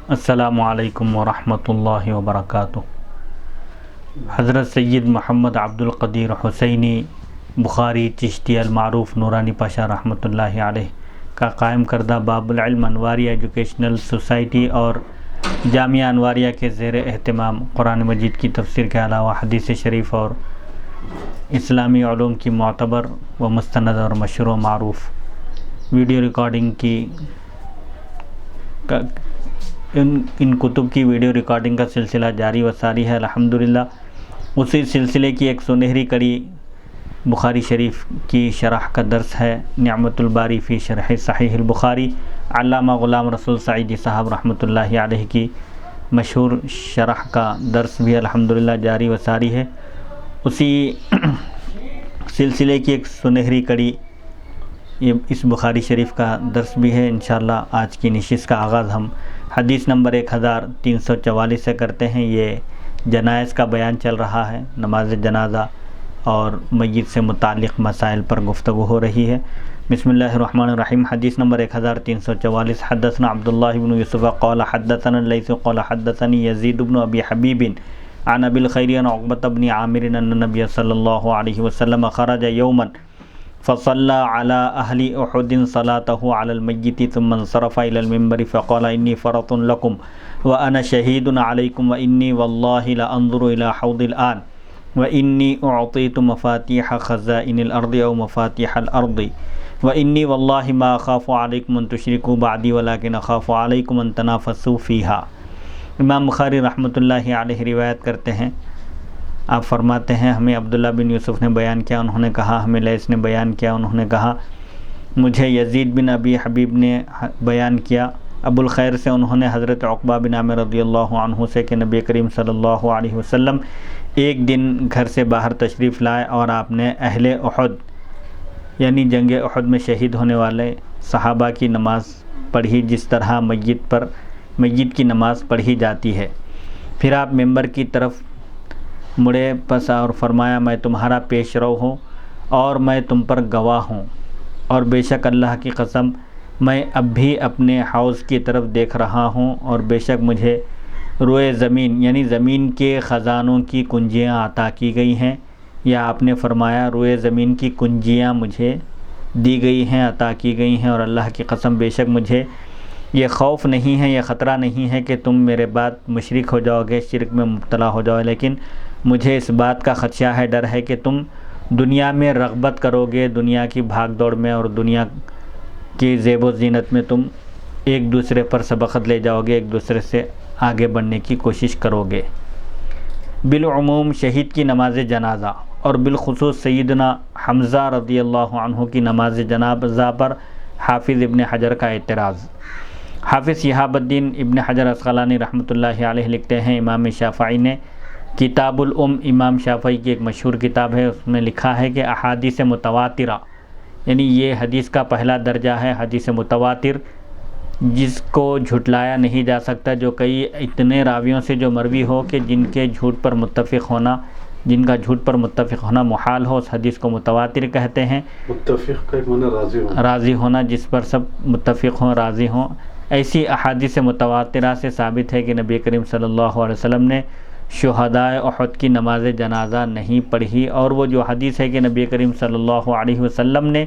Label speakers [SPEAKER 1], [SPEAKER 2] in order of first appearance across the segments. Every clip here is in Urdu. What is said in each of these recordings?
[SPEAKER 1] السلام علیکم ورحمۃ اللہ وبرکاتہ۔ حضرت سید محمد عبد القدیر حسینی بخاری چشتی المعروف نورانی پاشا رحمۃ اللہ علیہ کا قائم کردہ باب العلم انواریہ ایجوکیشنل سوسائٹی اور جامعہ انواریہ کے زیر اہتمام قرآن مجید کی تفسیر کے علاوہ حدیث شریف اور اسلامی علوم کی معتبر و مستند اور مشہور و معروف ویڈیو ریکارڈنگ کی ان کتب کی ویڈیو ریکارڈنگ کا سلسلہ جاری و ساری ہے الحمدللہ۔ اسی سلسلے کی ایک سنہری کڑی بخاری شریف کی شرح کا درس ہے نعمت الباری فی شرح صحیح البخاری، علامہ غلام رسول سعیدی صاحب رحمۃ اللہ علیہ کی مشہور شرح کا درس بھی الحمدللہ جاری و ساری ہے۔ اسی سلسلے کی ایک سنہری کڑی اس بخاری شریف کا درس بھی ہے۔ انشاءاللہ آج کی نشست کا آغاز ہم حدیث نمبر 1344 سے کرتے ہیں۔ یہ جنائز کا بیان چل رہا ہے، نماز جنازہ اور میت سے متعلق مسائل پر گفتگو ہو رہی ہے۔ بسم اللہ الرحمن الرحیم۔ حدیث نمبر 1344۔ حدثنا عبداللہ بن یوسف قال حدثنا اللیث قال حدثنی یزید بن ابی حبیب عن ابی الخیر عن عقبۃ بن عامر ان النبی صلی اللہ علیہ وسلم خرج یوما فصلى على أهل أحد صلاته على الميت ثم انصرف إلى المنبر فقال إني فرط لكم وأنا شهيد عليكم وإني والله لأنظر إلى حوض الآن وإني أعطيت مفاتيح خزائن الأرض أو مفاتيح الأرض وإني والله ما أخاف عليكم أن تشركوا بعدي ولكن أخاف عليكم أن تنافسوا فيها۔ امام بخاری رحمۃ اللہ علیہ روایت کرتے ہیں، آپ فرماتے ہیں ہمیں عبداللہ بن یوسف نے بیان کیا، انہوں نے کہا ہمیں لیث نے بیان کیا، انہوں نے کہا مجھے یزید بن ابی حبیب نے بیان کیا ابو الخیر سے، انہوں نے حضرت عقبہ بن عامر رضی اللہ عنہ سے کہ نبی کریم صلی اللہ علیہ وسلم ایک دن گھر سے باہر تشریف لائے اور آپ نے اہل احد یعنی جنگ احد میں شہید ہونے والے صحابہ کی نماز پڑھی جس طرح میت کی نماز پڑھی جاتی ہے۔ پھر آپ ممبر کی طرف مڑے پس اور فرمایا میں تمہارا پیش رو ہوں اور میں تم پر گواہ ہوں، اور بے شک اللہ کی قسم میں اب بھی اپنے حوض کی طرف دیکھ رہا ہوں، اور بے شک مجھے روئے زمین یعنی زمین کے خزانوں کی کنجیاں عطا کی گئی ہیں، یا آپ نے فرمایا روئے زمین کی کنجیاں مجھے دی گئی ہیں، عطا کی گئی ہیں، اور اللہ کی قسم بے شک مجھے یہ خوف نہیں ہے، یہ خطرہ نہیں ہے کہ تم میرے بعد مشرک ہو جاؤ گے، شرک میں مبتلا ہو جاؤ، لیکن مجھے اس بات کا خدشہ ہے، ڈر ہے کہ تم دنیا میں رغبت کرو گے، دنیا کی بھاگ دوڑ میں اور دنیا کی زیب و زینت میں تم ایک دوسرے پر سبقت لے جاؤ گے، ایک دوسرے سے آگے بڑھنے کی کوشش کرو گے۔ بالعموم شہید کی نماز جنازہ اور بالخصوص سیدنا حمزہ رضی اللہ عنہ کی نماز جنازہ پر حافظ ابن حجر کا اعتراض۔ حافظ شہاب الدین ابن حجر عسقلانی رحمۃ اللہ علیہ لکھتے ہیں امام شافعی نے کتاب الام، امام شافعی کی ایک مشہور کتاب ہے، اس میں لکھا ہے کہ احادیث متواترہ یعنی یہ حدیث کا پہلا درجہ ہے، حدیث متواتر جس کو جھٹلایا نہیں جا سکتا، جو کئی اتنے راویوں سے جو مروی ہو کہ جن کے جھوٹ پر متفق ہونا، جن کا جھوٹ پر متفق ہونا محال ہو، اس حدیث کو متواتر کہتے ہیں۔
[SPEAKER 2] متفق کا معنی
[SPEAKER 1] راضی ہونا، جس پر سب متفق ہوں، راضی ہوں۔ ایسی احادیث متواترہ سے ثابت ہے کہ نبی کریم صلی اللہ علیہ وسلم نے شہدائے احد کی نماز جنازہ نہیں پڑھی، اور وہ جو حدیث ہے کہ نبی کریم صلی اللہ علیہ وسلم نے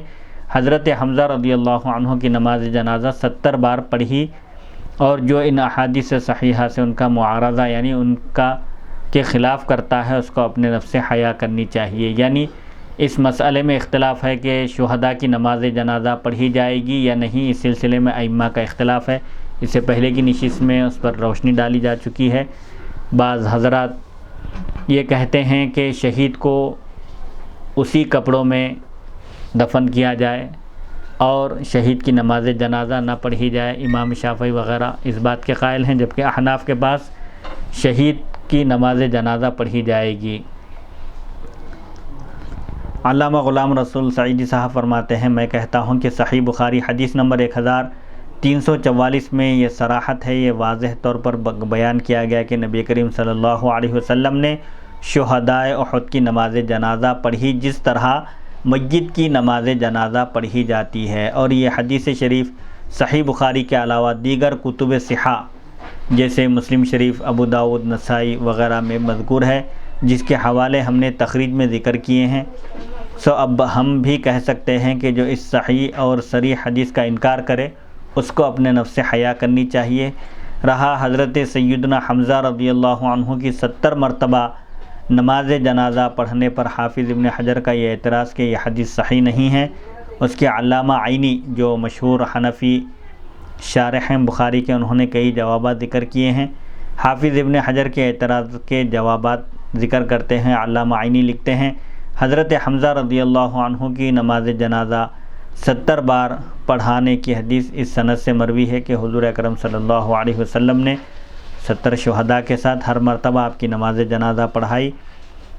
[SPEAKER 1] حضرت حمزہ رضی اللہ عنہ کی نماز جنازہ 70 بار پڑھی، اور جو ان احادیث صحیحہ سے ان کا معارضہ یعنی ان کا کے خلاف کرتا ہے، اس کو اپنے نفس سے حیا کرنی چاہیے۔ یعنی اس مسئلے میں اختلاف ہے کہ شہداء کی نماز جنازہ پڑھی جائے گی یا نہیں، اس سلسلے میں ائمہ کا اختلاف ہے، اس سے پہلے کی نشست میں اس پر روشنی ڈالی جا چکی ہے۔ بعض حضرات یہ کہتے ہیں کہ شہید کو اسی کپڑوں میں دفن کیا جائے اور شہید کی نماز جنازہ نہ پڑھی جائے، امام شافعی وغیرہ اس بات کے قائل ہیں، جبکہ احناف کے پاس شہید کی نماز جنازہ پڑھی جائے گی۔ علامہ غلام رسول سعیدی صاحب فرماتے ہیں میں کہتا ہوں کہ صحیح بخاری حدیث نمبر 1344 میں یہ صراحت ہے، یہ واضح طور پر بیان کیا گیا کہ نبی کریم صلی اللہ علیہ وسلم نے شہدائے احد کی نماز جنازہ پڑھی جس طرح میت کی نماز جنازہ پڑھی جاتی ہے، اور یہ حدیث شریف صحیح بخاری کے علاوہ دیگر کتب صحیحہ جیسے مسلم شریف، ابو داؤد، نسائی وغیرہ میں مذکور ہے، جس کے حوالے ہم نے تخریج میں ذکر کیے ہیں۔ اب ہم بھی کہہ سکتے ہیں کہ جو اس صحیح اور صریح حدیث کا انکار کرے اس کو اپنے نفس سے حیا کرنی چاہیے۔ رہا حضرت سیدنا حمزہ رضی اللہ عنہ کی 70 مرتبہ نماز جنازہ پڑھنے پر حافظ ابن حجر کا یہ اعتراض کہ یہ حدیث صحیح نہیں ہے، اس کے علامہ عینی جو مشہور حنفی شارح ہیں بخاری کے، انہوں نے کئی جوابات ذکر کیے ہیں۔ حافظ ابن حجر کے اعتراض کے جوابات ذکر کرتے ہیں، علامہ عینی لکھتے ہیں حضرت حمزہ رضی اللہ عنہ کی نماز جنازہ 70 بار پڑھانے کی حدیث اس سند سے مروی ہے کہ حضور اکرم صلی اللہ علیہ وسلم نے 70 شہداء کے ساتھ ہر مرتبہ آپ کی نماز جنازہ پڑھائی۔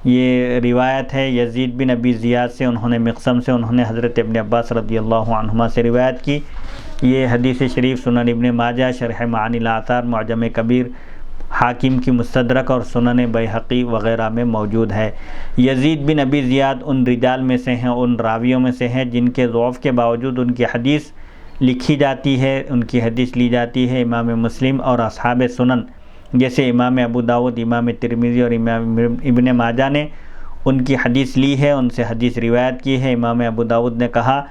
[SPEAKER 1] یہ روایت ہے یزید بن ابی زیاد سے، انہوں نے مقسم سے، انہوں نے حضرت ابن عباس رضی اللہ عنہما سے روایت کی۔ یہ حدیث شریف سنن ابن ماجہ، شرح معانی الاثار، معجم کبیر، حاکم کی مستدرک اور سنن بیہقی وغیرہ میں موجود ہے۔ یزید بن ابی زیاد ان رجال میں سے ہیں، ان راویوں میں سے ہیں جن کے ضعف کے باوجود ان کی حدیث لکھی جاتی ہے، ان کی حدیث لی جاتی ہے۔ امام مسلم اور اصحاب سنن جیسے امام ابو داؤد، امام ترمذی اور امام ابن ماجہ نے ان کی حدیث لی ہے، ان سے حدیث روایت کی ہے۔ امام ابو داؤد نے کہا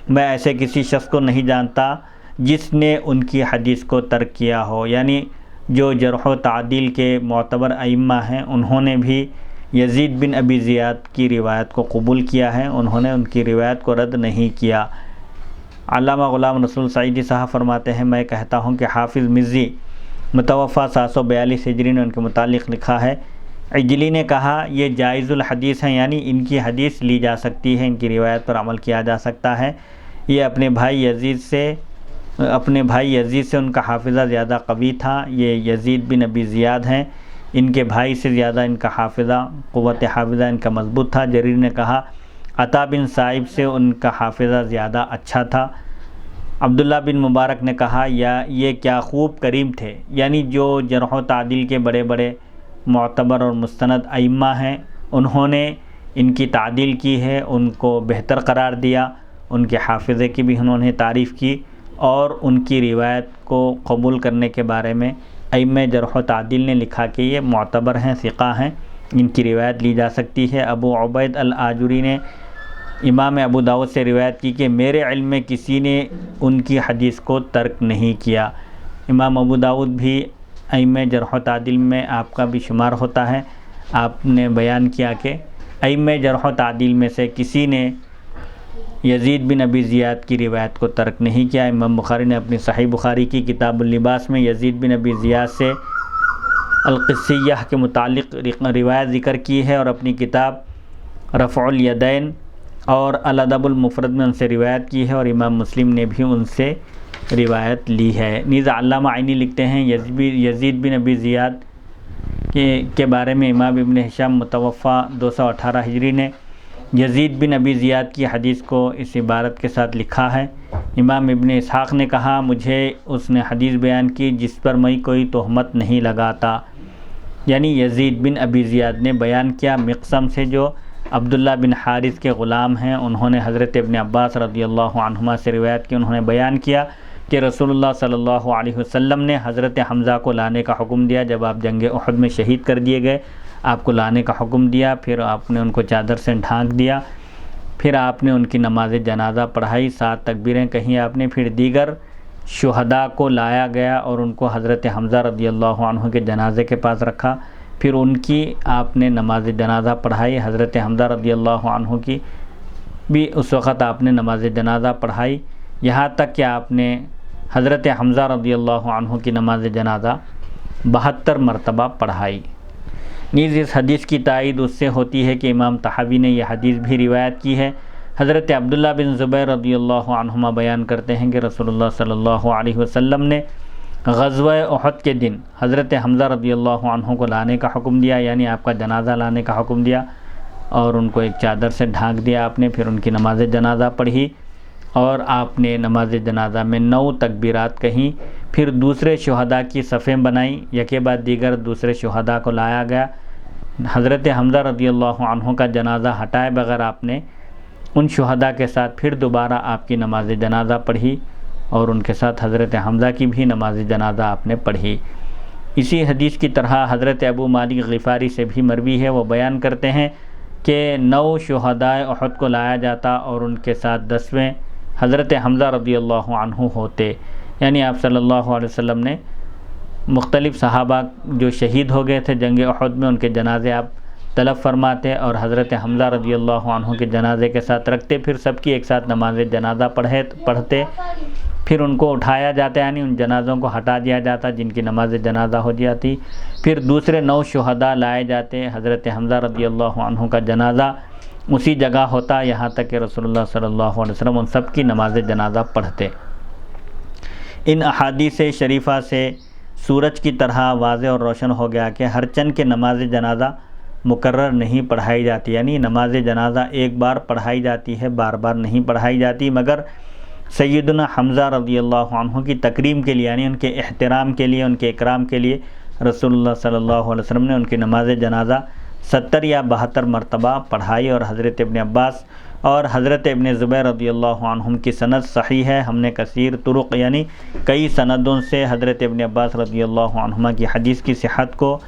[SPEAKER 1] میں ایسے کسی شخص کو نہیں جانتا جس نے ان کی حدیث کو ترک کیا ہو، یعنی جو جرح و تعدیل کے معتبر ائمہ ہیں انہوں نے بھی یزید بن ابی زیاد کی روایت کو قبول کیا ہے، انہوں نے ان کی روایت کو رد نہیں کیا۔ علامہ غلام رسول سعیدی صاحب فرماتے ہیں میں کہتا ہوں کہ حافظ مزی متوفی 742 ہجری نے ان کے متعلق لکھا ہے، عجلی نے کہا یہ جائز الحدیث ہیں، یعنی ان کی حدیث لی جا سکتی ہے، ان کی روایت پر عمل کیا جا سکتا ہے۔ یہ اپنے بھائی یزید سے ان کا حافظہ زیادہ قوی تھا، یہ یزید بن ابی زیاد ہیں، ان کے بھائی سے زیادہ ان کا حافظہ، قوت حافظہ ان کا مضبوط تھا۔ جریر نے کہا عطا بن صائب سے ان کا حافظہ زیادہ اچھا تھا۔ عبداللہ بن مبارک نے کہا یہ کیا خوب کریم تھے، یعنی جو جرح و تعدیل کے بڑے بڑے معتبر اور مستند ائمہ ہیں انہوں نے ان کی تعدیل کی ہے، ان کو بہتر قرار دیا، ان کے حافظے کی بھی انہوں نے تعریف کی، اور ان کی روایت کو قبول کرنے کے بارے میں ائمہ جرح و تعدیل نے لکھا کہ یہ معتبر ہیں، ثقہ ہیں، ان کی روایت لی جا سکتی ہے۔ ابو عبید الآجری نے امام ابو داؤد سے روایت کی کہ میرے علم میں کسی نے ان کی حدیث کو ترک نہیں کیا۔ امام ابو داؤد بھی ائمہ جرح و تعدیل میں آپ کا بھی شمار ہوتا ہے۔ آپ نے بیان کیا کہ ائمہ جرح و تعدیل میں سے کسی نے یزید بن ابی زیاد کی روایت کو ترک نہیں کیا۔ امام بخاری نے اپنی صحیح بخاری کی کتاب اللباس میں یزید بن ابی زیاد سے القصیہ کے متعلق روایت ذکر کی ہے، اور اپنی کتاب رفع الیدین اور الادب المفرد میں ان سے روایت کی ہے، اور امام مسلم نے بھی ان سے روایت لی ہے۔ نیز علامہ عینی لکھتے ہیں یزید بن ابی زیاد کے بارے میں امام ابن ہشام متوفی 218 ہجری نے یزید بن ابی زیاد کی حدیث کو اس عبارت کے ساتھ لکھا ہے۔ امام ابن اسحاق نے کہا مجھے اس نے حدیث بیان کی جس پر میں کوئی تہمت نہیں لگاتا، یعنی یزید بن ابی زیاد نے بیان کیا مقسم سے جو عبداللہ بن حارث کے غلام ہیں، انہوں نے حضرت ابن عباس رضی اللہ عنہما سے روایت کی، انہوں نے بیان کیا کہ رسول اللہ صلی اللہ علیہ وسلم نے حضرت حمزہ کو لانے کا حکم دیا جب آپ جنگ احد میں شہید کر دیے گئے، آپ کو لانے کا حکم دیا، پھر آپ نے ان کو چادر سے ڈھانک دیا، پھر آپ نے ان کی نماز جنازہ پڑھائی، 7 تکبیریں کہیں آپ نے، پھر دیگر شہداء کو لایا گیا اور ان کو حضرت حمزہ رضی اللہ عنہ کے جنازے کے پاس رکھا، پھر ان کی آپ نے نماز جنازہ پڑھائی، حضرت حمزہ رضی اللہ عنہ کی بھی اس وقت آپ نے نماز جنازہ پڑھائی، یہاں تک کہ آپ نے حضرت حمزہ رضی اللہ عنہ کی نماز جنازہ 72 مرتبہ پڑھائی۔ نیز اس حدیث کی تائید اس سے ہوتی ہے کہ امام طحاوی نے یہ حدیث بھی روایت کی ہے۔ حضرت عبداللہ بن زبیر رضی اللہ عنہما بیان کرتے ہیں کہ رسول اللہ صلی اللہ علیہ وسلم نے غزوہ احد کے دن حضرت حمزہ رضی اللہ عنہ کو لانے کا حکم دیا، یعنی آپ کا جنازہ لانے کا حکم دیا، اور ان کو ایک چادر سے ڈھانک دیا آپ نے، پھر ان کی نماز جنازہ پڑھی، اور آپ نے نماز جنازہ میں 9 تکبیرات کہیں، پھر دوسرے شہداء کی صفیں بنائیں، یکے بعد دیگر دوسرے شہداء کو لایا گیا، حضرت حمزہ رضی اللہ عنہ کا جنازہ ہٹائے بغیر آپ نے ان شہداء کے ساتھ پھر دوبارہ آپ کی نماز جنازہ پڑھی، اور ان کے ساتھ حضرت حمزہ کی بھی نماز جنازہ آپ نے پڑھی۔ اسی حدیث کی طرح حضرت ابو مالک غفاری سے بھی مروی ہے، وہ بیان کرتے ہیں کہ 9 شہدائے احد کو لایا جاتا اور ان کے ساتھ 10ویں حضرت حمزہ رضی اللہ عنہ ہوتے، یعنی آپ صلی اللہ علیہ وسلم نے مختلف صحابہ جو شہید ہو گئے تھے جنگ احد میں، ان کے جنازے آپ طلب فرماتے اور حضرت حمزہ رضی اللہ عنہ کے جنازے کے ساتھ رکھتے، پھر سب کی ایک ساتھ نماز جنازہ پڑھتے، پھر ان کو اٹھایا جاتا، یعنی ان جنازوں کو ہٹا دیا جاتا جن کی نماز جنازہ ہو جاتی، پھر دوسرے 9 شہداء لائے جاتے، حضرت حمزہ رضی اللہ عنہ کا جنازہ اسی جگہ ہوتا یہاں تک کہ رسول اللہ صلی اللہ علیہ وسلم ان سب کی نماز جنازہ پڑھتے۔ ان احادیث شریفہ سے سورج کی طرح واضح اور روشن ہو گیا کہ ہر چند کے نماز جنازہ مکرر نہیں پڑھائی جاتی، یعنی نماز جنازہ ایک بار پڑھائی جاتی ہے، بار بار نہیں پڑھائی جاتی، مگر سیدنا حمزہ رضی اللہ عنہ کی تکریم کے لیے، یعنی ان کے احترام کے لیے، ان کے اکرام کے لیے رسول اللہ صلی اللہ علیہ وسلم نے ان کی نماز جنازہ 70 یا 72 مرتبہ پڑھائی، اور حضرت ابن عباس اور حضرت ابن زبیر رضی اللہ عنہم کی سند صحیح ہے۔ ہم نے کثیر طرق یعنی کئی سندوں سے حضرت ابن عباس رضی اللہ عنہما کی حدیث کی صحت کو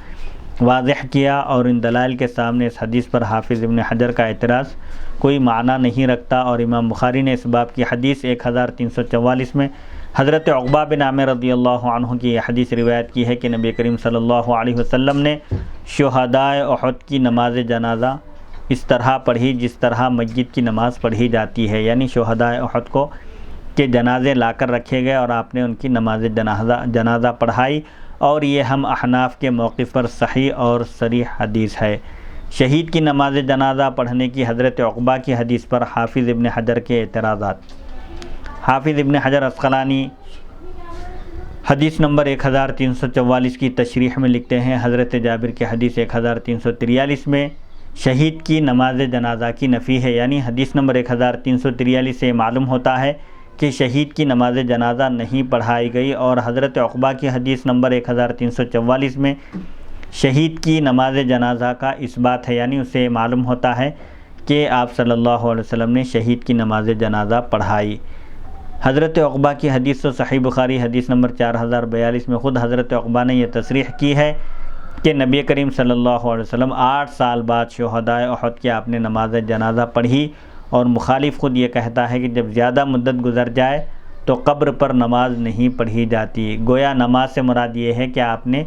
[SPEAKER 1] واضح کیا، اور ان دلائل کے سامنے اس حدیث پر حافظ ابن حجر کا اعتراض کوئی معنی نہیں رکھتا، اور امام بخاری نے اس باب کی حدیث 1344 میں حضرت عقبہ بن عامر رضی اللہ عنہ کی یہ حدیث روایت کی ہے کہ نبی کریم صلی اللہ علیہ وسلم نے شہدائے احد کی نماز جنازہ اس طرح پڑھی جس طرح مسجد کی نماز پڑھی جاتی ہے، یعنی شہدائے احد کو کے جنازے لا کر رکھے گئے اور آپ نے ان کی نماز جنازہ پڑھائی، اور یہ ہم احناف کے موقف پر صحیح اور صریح حدیث ہے۔ شہید کی نماز جنازہ پڑھنے کی حضرت عقبہ کی حدیث پر حافظ ابن حجر کے اعتراضات۔ حافظ ابن حجر عسقلانی حدیث نمبر 1344 کی تشریح میں لکھتے ہیں، حضرت جابر کی حدیث 1343 میں شہید کی نماز جنازہ کی نفی ہے، یعنی حدیث نمبر 1343 سے معلوم ہوتا ہے کہ شہید کی نماز جنازہ نہیں پڑھائی گئی، اور حضرت عقبہ کی حدیث نمبر 1344 میں شہید کی نماز جنازہ کا اثبات ہے، یعنی اسے معلوم ہوتا ہے کہ آپ صلی اللہ علیہ وسلم نے شہید کی نماز جنازہ پڑھائی۔ حضرت عقبہ کی حدیث تو صحیح بخاری حدیث نمبر 4042 میں خود حضرت عقبہ نے یہ تصریح کی ہے کہ نبی کریم صلی اللہ علیہ وسلم 8 سال بعد شہدائے احد کی آپ نے نماز جنازہ پڑھی، اور مخالف خود یہ کہتا ہے کہ جب زیادہ مدت گزر جائے تو قبر پر نماز نہیں پڑھی جاتی، گویا نماز سے مراد یہ ہے کہ آپ نے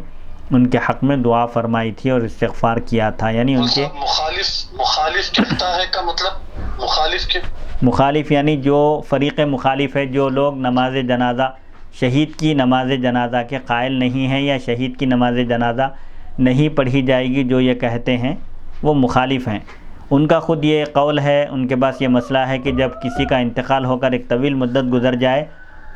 [SPEAKER 1] ان کے حق میں دعا فرمائی تھی اور استغفار کیا تھا، یعنی ان کے
[SPEAKER 2] مخالف کہتا ہے کا مطلب
[SPEAKER 1] مخالف یعنی جو فریق مخالف ہے، جو لوگ نماز جنازہ شہید کی نماز جنازہ کے قائل نہیں ہیں یا شہید کی نماز جنازہ نہیں پڑھی جائے گی، جو یہ کہتے ہیں وہ مخالف ہیں۔ ان کا خود یہ قول ہے، ان کے پاس یہ مسئلہ ہے کہ جب کسی کا انتقال ہو کر ایک طویل مدت گزر جائے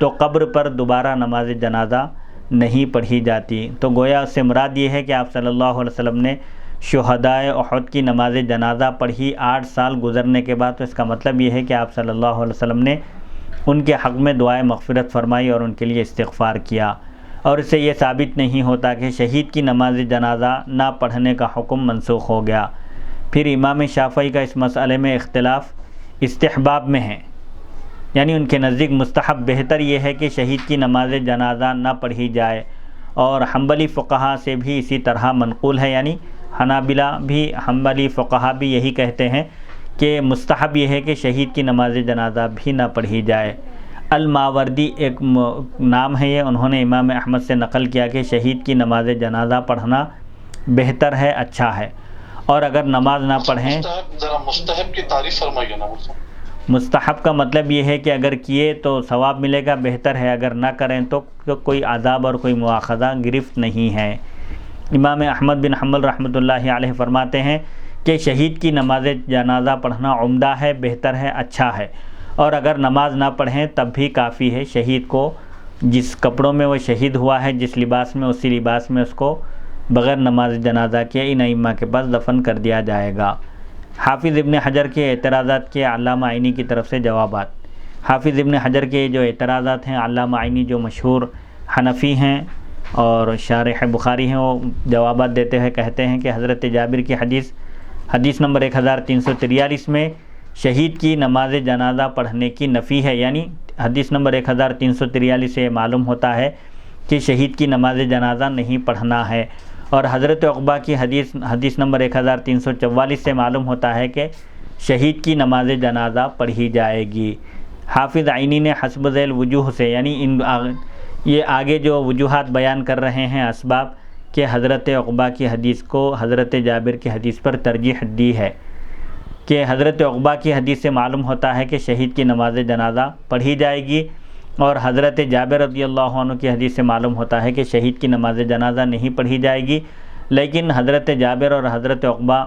[SPEAKER 1] تو قبر پر دوبارہ نماز جنازہ نہیں پڑھی جاتی، تو گویا اس سے مراد یہ ہے کہ آپ صلی اللہ علیہ وسلم نے شہدائے احد کی نماز جنازہ پڑھی 8 سال گزرنے کے بعد، تو اس کا مطلب یہ ہے کہ آپ صلی اللہ علیہ وسلم نے ان کے حق میں دعائے مغفرت فرمائی اور ان کے لیے استغفار کیا، اور اس سے یہ ثابت نہیں ہوتا کہ شہید کی نماز جنازہ نہ پڑھنے کا حکم منسوخ ہو گیا۔ پھر امام شافعی کا اس مسئلے میں اختلاف استحباب میں ہے، یعنی ان کے نزدیک مستحب بہتر یہ ہے کہ شہید کی نماز جنازہ نہ پڑھی جائے، اور حنبلی فقہا سے بھی اسی طرح منقول ہے، یعنی حنبلی فقہا بھی یہی کہتے ہیں کہ مستحب یہ ہے کہ شہید کی نماز جنازہ بھی نہ پڑھی جائے۔ الماوردی ایک نام ہے یہ، انہوں نے امام احمد سے نقل کیا کہ شہید کی نماز جنازہ پڑھنا بہتر ہے، اچھا ہے، اور اگر نماز نہ پڑھیں،
[SPEAKER 2] مستحب کی تعریف فرمائیے نا۔
[SPEAKER 1] مستحب کا مطلب یہ ہے کہ اگر کیے تو ثواب ملے گا، بہتر ہے، اگر نہ کریں تو کوئی عذاب اور کوئی مواخذہ گرفت نہیں ہے۔ امام احمد بن حنبل رحمۃ اللہ علیہ فرماتے ہیں کہ شہید کی نماز جنازہ پڑھنا عمدہ ہے، بہتر ہے، اچھا ہے، اور اگر نماز نہ پڑھیں تب بھی کافی ہے، شہید کو جس کپڑوں میں وہ شہید ہوا ہے، جس لباس میں، اسی لباس میں اس کو بغیر نماز جنازہ کے ان ائمہ کے پاس دفن کر دیا جائے گا۔ حافظ ابن حجر کے اعتراضات کے علامہ عینی کی طرف سے جوابات۔ حافظ ابن حجر کے جو اعتراضات ہیں، علامہ عینی جو مشہور حنفی ہیں اور شارح بخاری ہیں، وہ جوابات دیتے ہوئے کہتے ہیں کہ حضرت جابر کی حدیث نمبر 1343 میں شہید کی نماز جنازہ پڑھنے کی نفی ہے، یعنی حدیث نمبر 1343 سے معلوم ہوتا ہے کہ شہید کی نماز جنازہ نہیں پڑھنا ہے۔ اور حضرت عقبہ کی حدیث نمبر 1344 سے معلوم ہوتا ہے کہ شہید کی نماز جنازہ پڑھی جائے گی۔ حافظ عینی نے حسب ذیل وجوہ سے، یعنی یہ آگے جو وجوہات بیان کر رہے ہیں اسباب، کہ حضرت عقبہ کی حدیث کو حضرت جابر کی حدیث پر ترجیح دی ہے، کہ حضرت عقبہ کی حدیث سے معلوم ہوتا ہے کہ شہید کی نماز جنازہ پڑھی جائے گی، اور حضرت جابر رضی اللہ عنہ کی حدیث سے معلوم ہوتا ہے کہ شہید کی نماز جنازہ نہیں پڑھی جائے گی۔ لیکن حضرت جابر اور حضرت عقبہ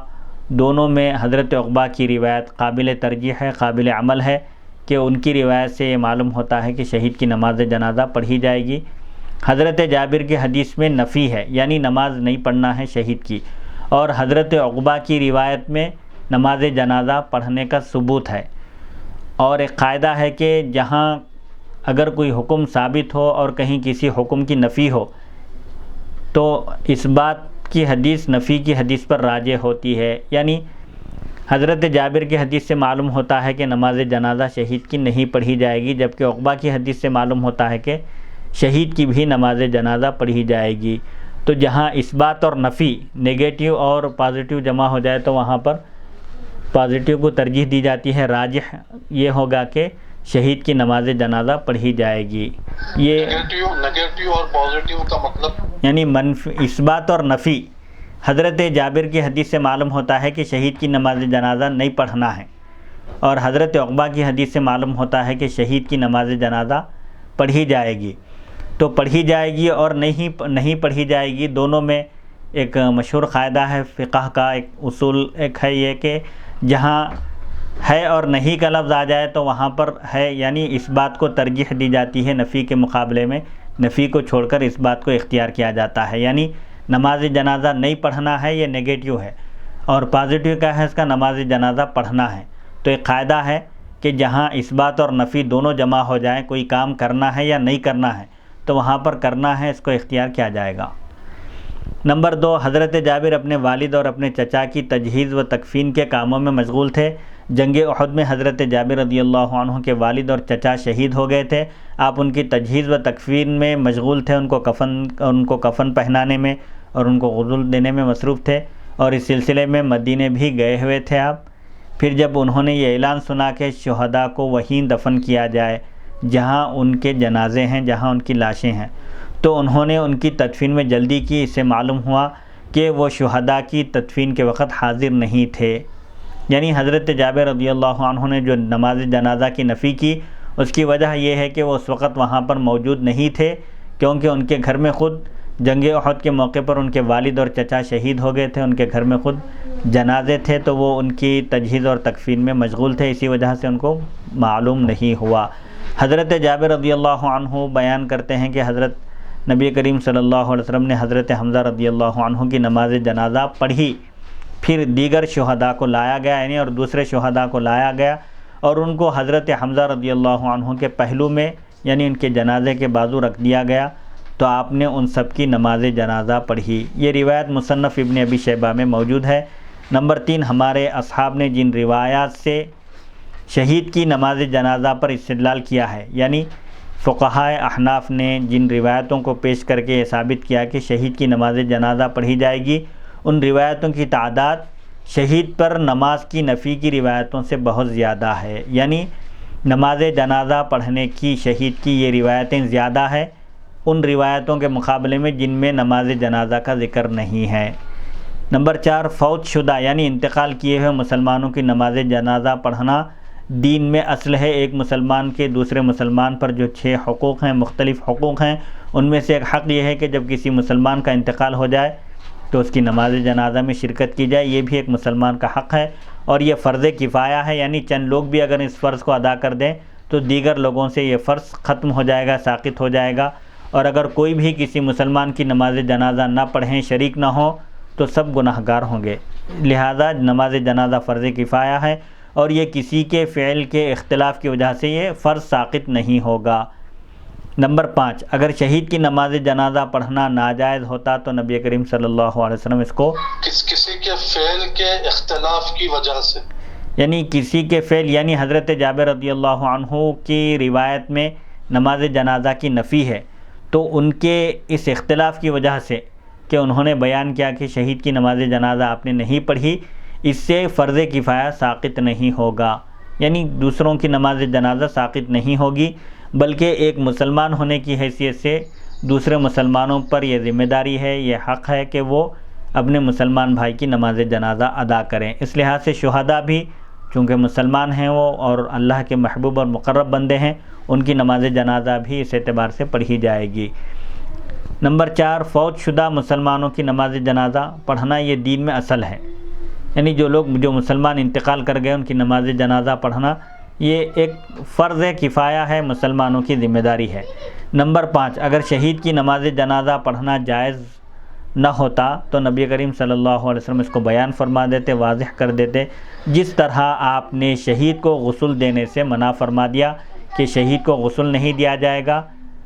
[SPEAKER 1] دونوں میں حضرت عقبہ کی روایت قابل ترجیح ہے، قابل عمل ہے، کہ ان کی روایت سے یہ معلوم ہوتا ہے کہ شہید کی نماز جنازہ پڑھی جائے گی۔ حضرت جابر کی حدیث میں نفی ہے، یعنی نماز نہیں پڑھنا ہے شہید کی، اور حضرت عقبہ کی روایت میں نماز جنازہ پڑھنے کا ثبوت ہے۔ اور ایک قاعدہ ہے کہ جہاں اگر کوئی حکم ثابت ہو اور کہیں کسی حکم کی نفی ہو تو اس بات کی حدیث نفی کی حدیث پر راجح ہوتی ہے۔ یعنی حضرت جابر کی حدیث سے معلوم ہوتا ہے کہ نماز جنازہ شہید کی نہیں پڑھی جائے گی، جبکہ عقبہ کی حدیث سے معلوم ہوتا ہے کہ شہید کی بھی نماز جنازہ پڑھی جائے گی۔ تو جہاں اثبات اور نفی نیگیٹو اور پازیٹیو جمع ہو جائے تو وہاں پر پازیٹیو کو ترجیح دی جاتی ہے، راجح یہ ہوگا کہ شہید کی نماز جنازہ پڑھی جائے گی۔ یہ
[SPEAKER 2] نیگیٹو اور پازیٹیو کا مطلب
[SPEAKER 1] یعنی اثبات اور نفی، حضرت جابر کی حدیث سے معلوم ہوتا ہے کہ شہید کی نماز جنازہ نہیں پڑھنا ہے، اور حضرت عقبہ کی حدیث سے معلوم ہوتا ہے کہ شہید کی نماز جنازہ پڑھی جائے گی۔ تو پڑھی جائے گی اور نہیں پڑھی جائے گی، دونوں میں ایک مشہور قاعدہ ہے فقہ کا، ایک اصول ایک ہے یہ کہ جہاں ہے اور نہیں کا لفظ آ جائے تو وہاں پر ہے، یعنی اس بات کو ترجیح دی جاتی ہے نفی کے مقابلے میں، نفی کو چھوڑ کر اس بات کو اختیار کیا جاتا ہے۔ یعنی نماز جنازہ نہیں پڑھنا ہے یہ نیگیٹو ہے، اور پازیٹیو کیا ہے اس کا نماز جنازہ پڑھنا ہے۔ تو ایک قاعدہ ہے کہ جہاں اثبات اور نفی دونوں جمع ہو جائیں، کوئی کام کرنا ہے یا نہیں کرنا ہے تو وہاں پر کرنا ہے، اس کو اختیار کیا جائے گا۔ نمبر 2، حضرت جابر اپنے والد اور اپنے چچا کی تجہیز و تکفین کے کاموں میں مشغول تھے۔ جنگ احد میں حضرت جابر رضی اللہ عنہ کے والد اور چچا شہید ہو گئے تھے۔ آپ ان کی تجہیز و تکفین میں مشغول تھے، ان کو کفن پہنانے میں اور ان کو غسل دینے میں مصروف تھے، اور اس سلسلے میں مدینے بھی گئے ہوئے تھے آپ۔ پھر جب انہوں نے یہ اعلان سنا کہ شہداء کو وہیں دفن کیا جائے جہاں ان کے جنازے ہیں، جہاں ان کی لاشیں ہیں، تو انہوں نے ان کی تدفین میں جلدی کی۔ اس سے معلوم ہوا کہ وہ شہداء کی تدفین کے وقت حاضر نہیں تھے۔ یعنی حضرت جابر رضی اللہ عنہ نے جو نماز جنازہ کی نفی کی، اس کی وجہ یہ ہے کہ وہ اس وقت وہاں پر موجود نہیں تھے، کیونکہ ان کے گھر میں خود جنگ احد کے موقع پر ان کے والد اور چچا شہید ہو گئے تھے، ان کے گھر میں خود جنازے تھے، تو وہ ان کی تجہیز اور تکفین میں مشغول تھے، اسی وجہ سے ان کو معلوم نہیں ہوا۔ حضرت جابر رضی اللہ عنہ بیان کرتے ہیں کہ حضرت نبی کریم صلی اللہ علیہ وسلم نے حضرت حمزہ رضی اللہ عنہ کی نماز جنازہ پڑھی، پھر دیگر شہداء کو لایا گیا، یعنی اور دوسرے شہداء کو لایا گیا اور ان کو حضرت حمزہ رضی اللہ عنہ کے پہلو میں، یعنی ان کے جنازے کے بازو رکھ دیا گیا، تو آپ نے ان سب کی نماز جنازہ پڑھی۔ یہ روایت مصنف ابن ابی شیبہ میں موجود ہے۔ نمبر 3، ہمارے اصحاب نے جن روایات سے شہید کی نماز جنازہ پر استدلال کیا ہے، یعنی فقہائے احناف نے جن روایتوں کو پیش کر کے یہ ثابت کیا کہ شہید کی نماز جنازہ پڑھی جائے گی، ان روایتوں کی تعداد شہید پر نماز کی نفی کی روایتوں سے بہت زیادہ ہے۔ یعنی نماز جنازہ پڑھنے کی شہید کی یہ روایتیں زیادہ ہیں ان روایتوں کے مقابلے میں جن میں نماز جنازہ کا ذکر نہیں ہے۔ نمبر 4، فوت شدہ یعنی انتقال کیے ہوئے مسلمانوں کی نماز جنازہ پڑھنا دین میں اصل ہے۔ ایک مسلمان کے دوسرے مسلمان پر جو 6 حقوق ہیں، مختلف حقوق ہیں، ان میں سے ایک حق یہ ہے کہ جب کسی مسلمان کا انتقال ہو جائے تو اس کی نماز جنازہ میں شرکت کی جائے، یہ بھی ایک مسلمان کا حق ہے، اور یہ فرض کفایہ ہے، یعنی چند لوگ بھی اگر اس فرض کو ادا کر دیں تو دیگر لوگوں سے یہ فرض ختم ہو جائے گا، ساقط ہو جائے گا، اور اگر کوئی بھی کسی مسلمان کی نماز جنازہ نہ پڑھیں، شریک نہ ہوں، تو سب گناہگار ہوں گے۔ لہذا نماز جنازہ فرض کفایہ ہے، اور یہ کسی کے فعل کے اختلاف کی وجہ سے یہ فرض ساقط نہیں ہوگا۔ نمبر 5، اگر شہید کی نماز جنازہ پڑھنا ناجائز ہوتا تو نبی کریم صلی اللہ علیہ وسلم اس کو
[SPEAKER 2] کسی کے فعل کے اختلاف کی وجہ سے،
[SPEAKER 1] یعنی کسی کے فعل، یعنی حضرت جابر رضی اللہ عنہ کی روایت میں نماز جنازہ کی نفی ہے، تو ان کے اس اختلاف کی وجہ سے کہ انہوں نے بیان کیا کہ شہید کی نماز جنازہ آپ نے نہیں پڑھی، اس سے فرض کفایہ ساقط نہیں ہوگا، یعنی دوسروں کی نماز جنازہ ساقط نہیں ہوگی، بلکہ ایک مسلمان ہونے کی حیثیت سے دوسرے مسلمانوں پر یہ ذمہ داری ہے، یہ حق ہے کہ وہ اپنے مسلمان بھائی کی نماز جنازہ ادا کریں۔ اس لحاظ سے شہداء بھی چونکہ مسلمان ہیں وہ اور اللہ کے محبوب اور مقرب بندے ہیں، ان کی نماز جنازہ بھی اس اعتبار سے پڑھی جائے گی۔ نمبر 4، فوت شدہ مسلمانوں کی نماز جنازہ پڑھنا یہ دین میں اصل ہے، یعنی جو مسلمان انتقال کر گئے ان کی نماز جنازہ پڑھنا یہ ایک فرض کفایہ ہے، مسلمانوں کی ذمہ داری ہے۔ نمبر 5، اگر شہید کی نماز جنازہ پڑھنا جائز نہ ہوتا تو نبی کریم صلی اللہ علیہ وسلم اس کو بیان فرما دیتے، واضح کر دیتے، جس طرح آپ نے شہید کو غسل دینے سے منع فرما دیا کہ شہید کو غسل نہیں دیا جائے گا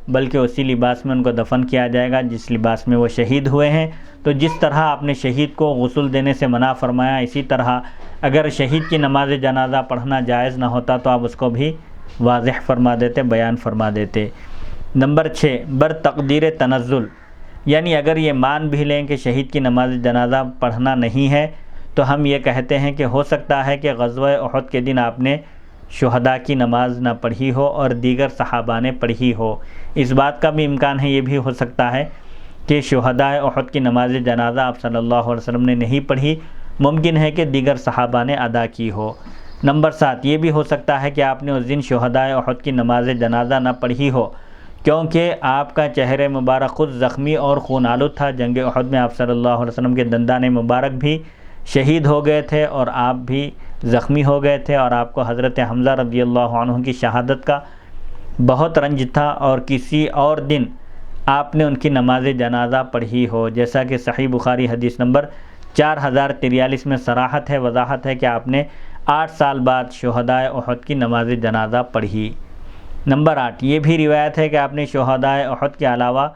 [SPEAKER 1] بلکہ اسی لباس میں ان کو دفن کیا جائے گا جس لباس میں وہ شہید ہوئے ہیں۔ تو جس طرح آپ نے شہید کو غسل دینے سے منع فرمایا، اسی طرح اگر شہید کی نماز جنازہ پڑھنا جائز نہ ہوتا تو آپ اس کو بھی واضح فرما دیتے، بیان فرما دیتے۔ نمبر 6، برتقدیر تنزل، یعنی اگر یہ مان بھی لیں کہ شہید کی نماز جنازہ پڑھنا نہیں ہے تو ہم یہ کہتے ہیں کہ ہو سکتا ہے کہ غزوہ احد کے دن آپ نے شہداء کی نماز نہ پڑھی ہو اور دیگر صحابہ نے پڑھی ہو۔ اس بات کا بھی امکان ہے، یہ بھی ہو سکتا ہے کہ شہداء احد کی نماز جنازہ آپ صلی اللہ علیہ وسلم نے نہیں پڑھی، ممکن ہے کہ دیگر صحابہ نے ادا کی ہو۔ نمبر 7، یہ بھی ہو سکتا ہے کہ آپ نے اس دن شہداء احد کی نماز جنازہ نہ پڑھی ہو کیونکہ آپ کا چہرہ مبارک خود زخمی اور خون آلود تھا۔ جنگ احد میں آپ صلی اللہ علیہ وسلم کے دندان مبارک بھی شہید ہو گئے تھے اور آپ بھی زخمی ہو گئے تھے، اور آپ کو حضرت حمزہ رضی اللہ عنہ کی شہادت کا بہت رنج تھا، اور کسی اور دن آپ نے ان کی نماز جنازہ پڑھی ہو، جیسا کہ صحیح بخاری حدیث نمبر 4043 میں صراحت ہے، وضاحت ہے کہ آپ نے 8 سال بعد شہداء احد کی نماز جنازہ پڑھی۔ نمبر 8، یہ بھی روایت ہے کہ آپ نے شہداء احد کے علاوہ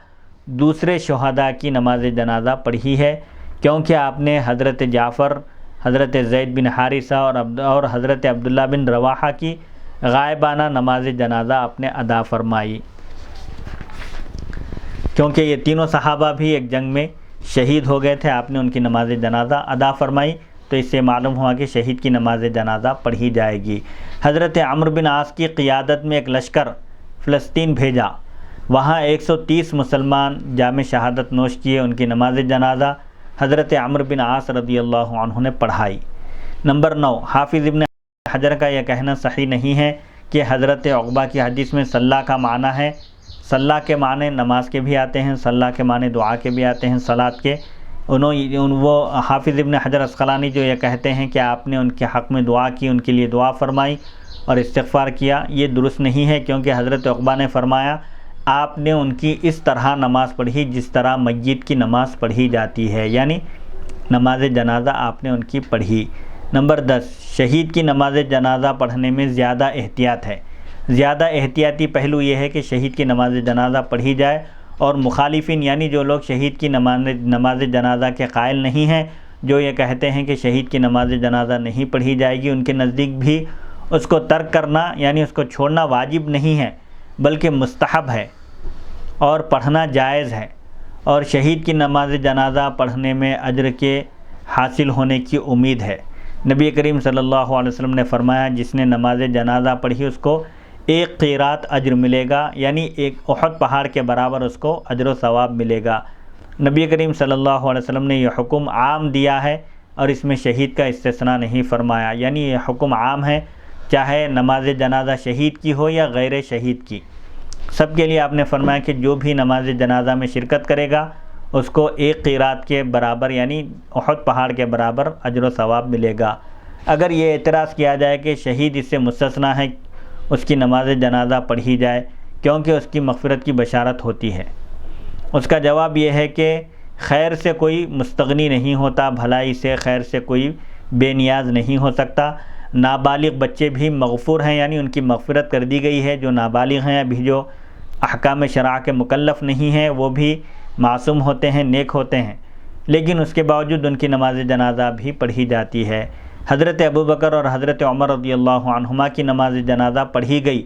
[SPEAKER 1] دوسرے شہداء کی نماز جنازہ پڑھی ہے، کیونکہ آپ نے حضرت جعفر، حضرت زید بن حارثہ اور حضرت عبداللہ بن رواحہ کی غائبانہ نماز جنازہ آپ نے ادا فرمائی، کیونکہ یہ تینوں صحابہ بھی ایک جنگ میں شہید ہو گئے تھے، آپ نے ان کی نماز جنازہ ادا فرمائی، تو اس سے معلوم ہوا کہ شہید کی نماز جنازہ پڑھی جائے گی۔ حضرت عمرو بن عاص کی قیادت میں ایک لشکر فلسطین بھیجا، وہاں 130 مسلمان جام شہادت نوش کیے، ان کی نماز جنازہ حضرت عمرو بن عاص رضی اللہ عنہ نے پڑھائی۔ نمبر 9، حافظ ابن حجر کا یہ کہنا صحیح نہیں ہے کہ حضرت عقبہ کی حدیث میں صلاح کا معنی ہے۔ صلاح کے معنی نماز کے بھی آتے ہیں، صلاح کے معنی دعا کے بھی آتے ہیں، صلاۃ کے۔ وہ حافظ ابن حجر عسقلانی جو یہ کہتے ہیں کہ آپ نے ان کے حق میں دعا کی، ان کے لیے دعا فرمائی اور استغفار کیا، یہ درست نہیں ہے، کیونکہ حضرت عقبہ نے فرمایا آپ نے ان کی اس طرح نماز پڑھی جس طرح میت کی نماز پڑھی جاتی ہے، یعنی نماز جنازہ آپ نے ان کی پڑھی۔ نمبر 10، شہید کی نماز جنازہ پڑھنے میں زیادہ احتیاط ہے۔ زیادہ احتیاطی پہلو یہ ہے کہ شہید کی نماز جنازہ پڑھی جائے، اور مخالفین یعنی جو لوگ شہید کی نماز جنازہ کے قائل نہیں ہیں، جو یہ کہتے ہیں کہ شہید کی نماز جنازہ نہیں پڑھی جائے گی، ان کے نزدیک بھی اس کو ترک کرنا یعنی اس کو چھوڑنا واجب نہیں ہے بلکہ مستحب ہے اور پڑھنا جائز ہے، اور شہید کی نماز جنازہ پڑھنے میں اجر کے حاصل ہونے کی امید ہے۔ نبی کریم صلی اللہ علیہ وسلم نے فرمایا جس نے نماز جنازہ پڑھی اس کو 1 قیرات اجر ملے گا، یعنی ایک احد پہاڑ کے برابر اس کو اجر و ثواب ملے گا۔ نبی کریم صلی اللہ علیہ وسلم نے یہ حکم عام دیا ہے اور اس میں شہید کا استثناء نہیں فرمایا، یعنی یہ حکم عام ہے، چاہے نماز جنازہ شہید کی ہو یا غیر شہید کی، سب کے لیے آپ نے فرمایا کہ جو بھی نماز جنازہ میں شرکت کرے گا اس کو 1 قیرات کے برابر یعنی احد پہاڑ کے برابر اجر و ثواب ملے گا۔ اگر یہ اعتراض کیا جائے کہ شہید اس سے مستثنیٰ ہے، اس کی نماز جنازہ پڑھی جائے کیونکہ اس کی مغفرت کی بشارت ہوتی ہے، اس کا جواب یہ ہے کہ خیر سے کوئی مستغنی نہیں ہوتا، بھلائی سے خیر سے کوئی بے نیاز نہیں ہو سکتا۔ نابالغ بچے بھی مغفور ہیں، یعنی ان کی مغفرت کر دی گئی ہے، جو نابالغ ہیں ابھی جو احکام شرع کے مکلف نہیں ہیں وہ بھی معصوم ہوتے ہیں، نیک ہوتے ہیں، لیکن اس کے باوجود ان کی نماز جنازہ بھی پڑھی جاتی ہے۔ حضرت ابوبکر اور حضرت عمر رضی اللہ عنہما کی نماز جنازہ پڑھی گئی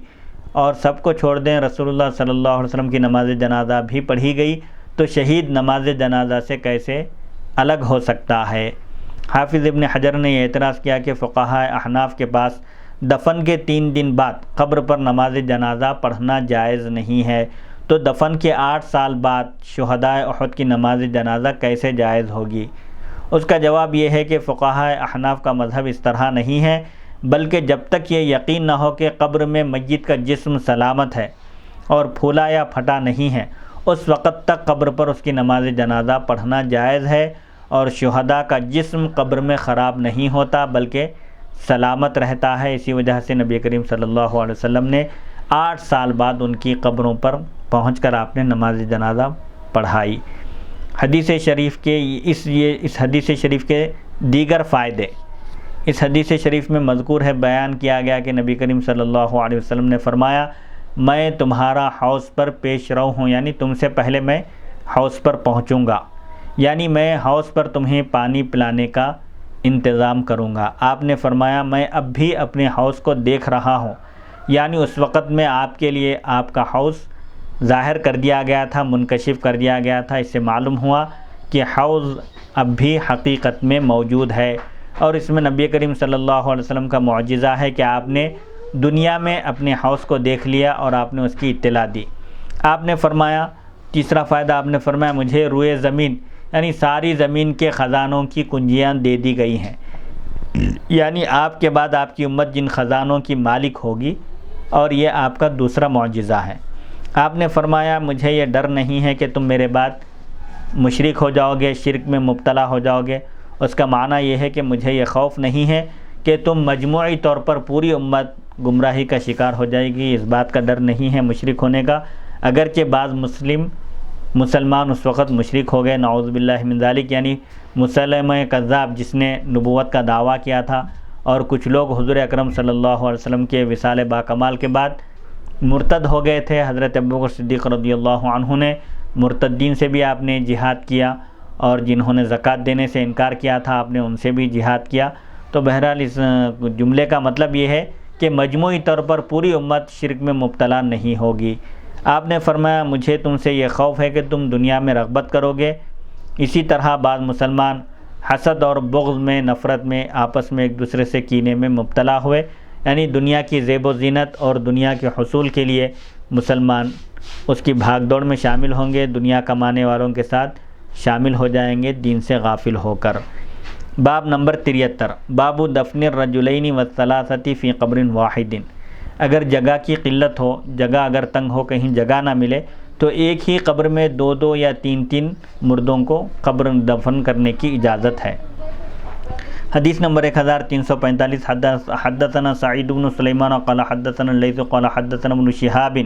[SPEAKER 1] اور سب کو چھوڑ دیں، رسول اللہ صلی اللہ علیہ وسلم کی نماز جنازہ بھی پڑھی گئی، تو شہید نماز جنازہ سے کیسے الگ ہو سکتا ہے؟ حافظ ابن حجر نے یہ اعتراض کیا کہ فقہاء احناف کے پاس دفن کے 3 دن بعد قبر پر نماز جنازہ پڑھنا جائز نہیں ہے، تو دفن کے 8 سال بعد شہداء احد کی نماز جنازہ کیسے جائز ہوگی؟ اس کا جواب یہ ہے کہ فقہاء احناف کا مذہب اس طرح نہیں ہے، بلکہ جب تک یہ یقین نہ ہو کہ قبر میں میت کا جسم سلامت ہے اور پھولا یا پھٹا نہیں ہے، اس وقت تک قبر پر اس کی نماز جنازہ پڑھنا جائز ہے، اور شہداء کا جسم قبر میں خراب نہیں ہوتا بلکہ سلامت رہتا ہے۔ اسی وجہ سے نبی کریم صلی اللہ علیہ وسلم نے 8 سال بعد ان کی قبروں پر پہنچ کر آپ نے نماز جنازہ پڑھائی۔ حدیث شریف کے اس حدیث شریف کے دیگر فائدے، اس حدیث شریف میں مذکور ہے، بیان کیا گیا کہ نبی کریم صلی اللہ علیہ وسلم نے فرمایا، میں تمہارا حوض پر پیش رو ہوں، یعنی تم سے پہلے میں حوض پر پہنچوں گا، یعنی میں حوض پر تمہیں پانی پلانے کا انتظام کروں گا۔ آپ نے فرمایا، میں اب بھی اپنے حوض کو دیکھ رہا ہوں، یعنی اس وقت میں آپ کے لیے آپ کا حوض ظاہر کر دیا گیا تھا، منکشف کر دیا گیا تھا۔ اس سے معلوم ہوا کہ حوض اب بھی حقیقت میں موجود ہے، اور اس میں نبی کریم صلی اللہ علیہ وسلم کا معجزہ ہے کہ آپ نے دنیا میں اپنے حوض کو دیکھ لیا اور آپ نے اس کی اطلاع دی۔ آپ نے فرمایا، تیسرا فائدہ آپ نے فرمایا، مجھے روئے زمین یعنی ساری زمین کے خزانوں کی کنجیاں دے دی گئی ہیں، یعنی آپ کے بعد آپ کی امت جن خزانوں کی مالک ہوگی، اور یہ آپ کا دوسرا معجزہ ہے۔ آپ نے فرمایا، مجھے یہ ڈر نہیں ہے کہ تم میرے بعد مشرک ہو جاؤ گے، شرک میں مبتلا ہو جاؤ گے۔ اس کا معنی یہ ہے کہ مجھے یہ خوف نہیں ہے کہ تم مجموعی طور پر پوری امت گمراہی کا شکار ہو جائے گی، اس بات کا ڈر نہیں ہے مشرک ہونے کا، اگرچہ بعض مسلمان اس وقت مشرک ہو گئے، نعوذ باللہ من ذالک، یعنی مسلمہ کذاب جس نے نبوت کا دعویٰ کیا تھا، اور کچھ لوگ حضور اکرم صلی اللہ علیہ وسلم کے وصال باکمال کے بعد مرتد ہو گئے تھے۔ حضرت ابوبکر صدیق رضی اللہ عنہ نے مرتدین سے بھی آپ نے جہاد کیا، اور جنہوں نے زکوٰۃ دینے سے انکار کیا تھا آپ نے ان سے بھی جہاد کیا۔ تو بہرحال اس جملے کا مطلب یہ ہے کہ مجموعی طور پر پوری امت شرک میں مبتلا نہیں ہوگی۔ آپ نے فرمایا، مجھے تم سے یہ خوف ہے کہ تم دنیا میں رغبت کرو گے، اسی طرح بعض مسلمان حسد اور بغض میں، نفرت میں، آپس میں ایک دوسرے سے کینے میں مبتلا ہوئے، یعنی دنیا کی زیب و زینت اور دنیا کے حصول کے لیے مسلمان اس کی بھاگ دوڑ میں شامل ہوں گے، دنیا کمانے والوں کے ساتھ شامل ہو جائیں گے دین سے غافل ہو کر۔ باب نمبر 73، باب دفن الرجلین والثلاثۃ فی قبر واحد۔ اگر جگہ کی قلت ہو، جگہ اگر تنگ ہو، کہیں جگہ نہ ملے، تو ایک ہی قبر میں 2 یا 3 مردوں کو قبر دفن کرنے کی اجازت ہے۔ حدیث نمبر 1345، حدثنا سعید بن سلیمان قال حدثنا اللیث قال حدثنا ابن شہاب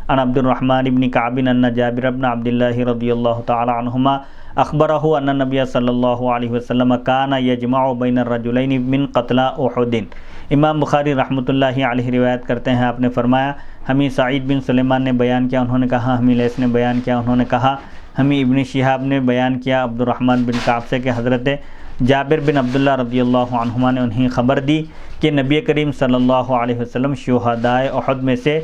[SPEAKER 1] عن عبد الرحمن بن کعب ان جابر بن عبد اللہ رضی اللہ تعالی عنہما اخبرہ ان النبی صلی اللہ علیہ وسلم کان یجمع بین الرجلین من قتلى احد۔ امام بخاری رحمۃ اللہ علیہ روایت کرتے ہیں، آپ نے فرمایا، ہمیں سعید بن سلیمان نے بیان کیا، انہوں نے کہا، ہمیں لیث نے بیان کیا، انہوں نے کہا، ہمیں ابن شہاب نے بیان کیا عبد الرحمن بن کعب سے کہ حضرت جابر بن عبداللہ رضی اللہ عنہما نے انہیں خبر دی کہ نبی کریم صلی اللہ علیہ وسلم شہداء احد میں سے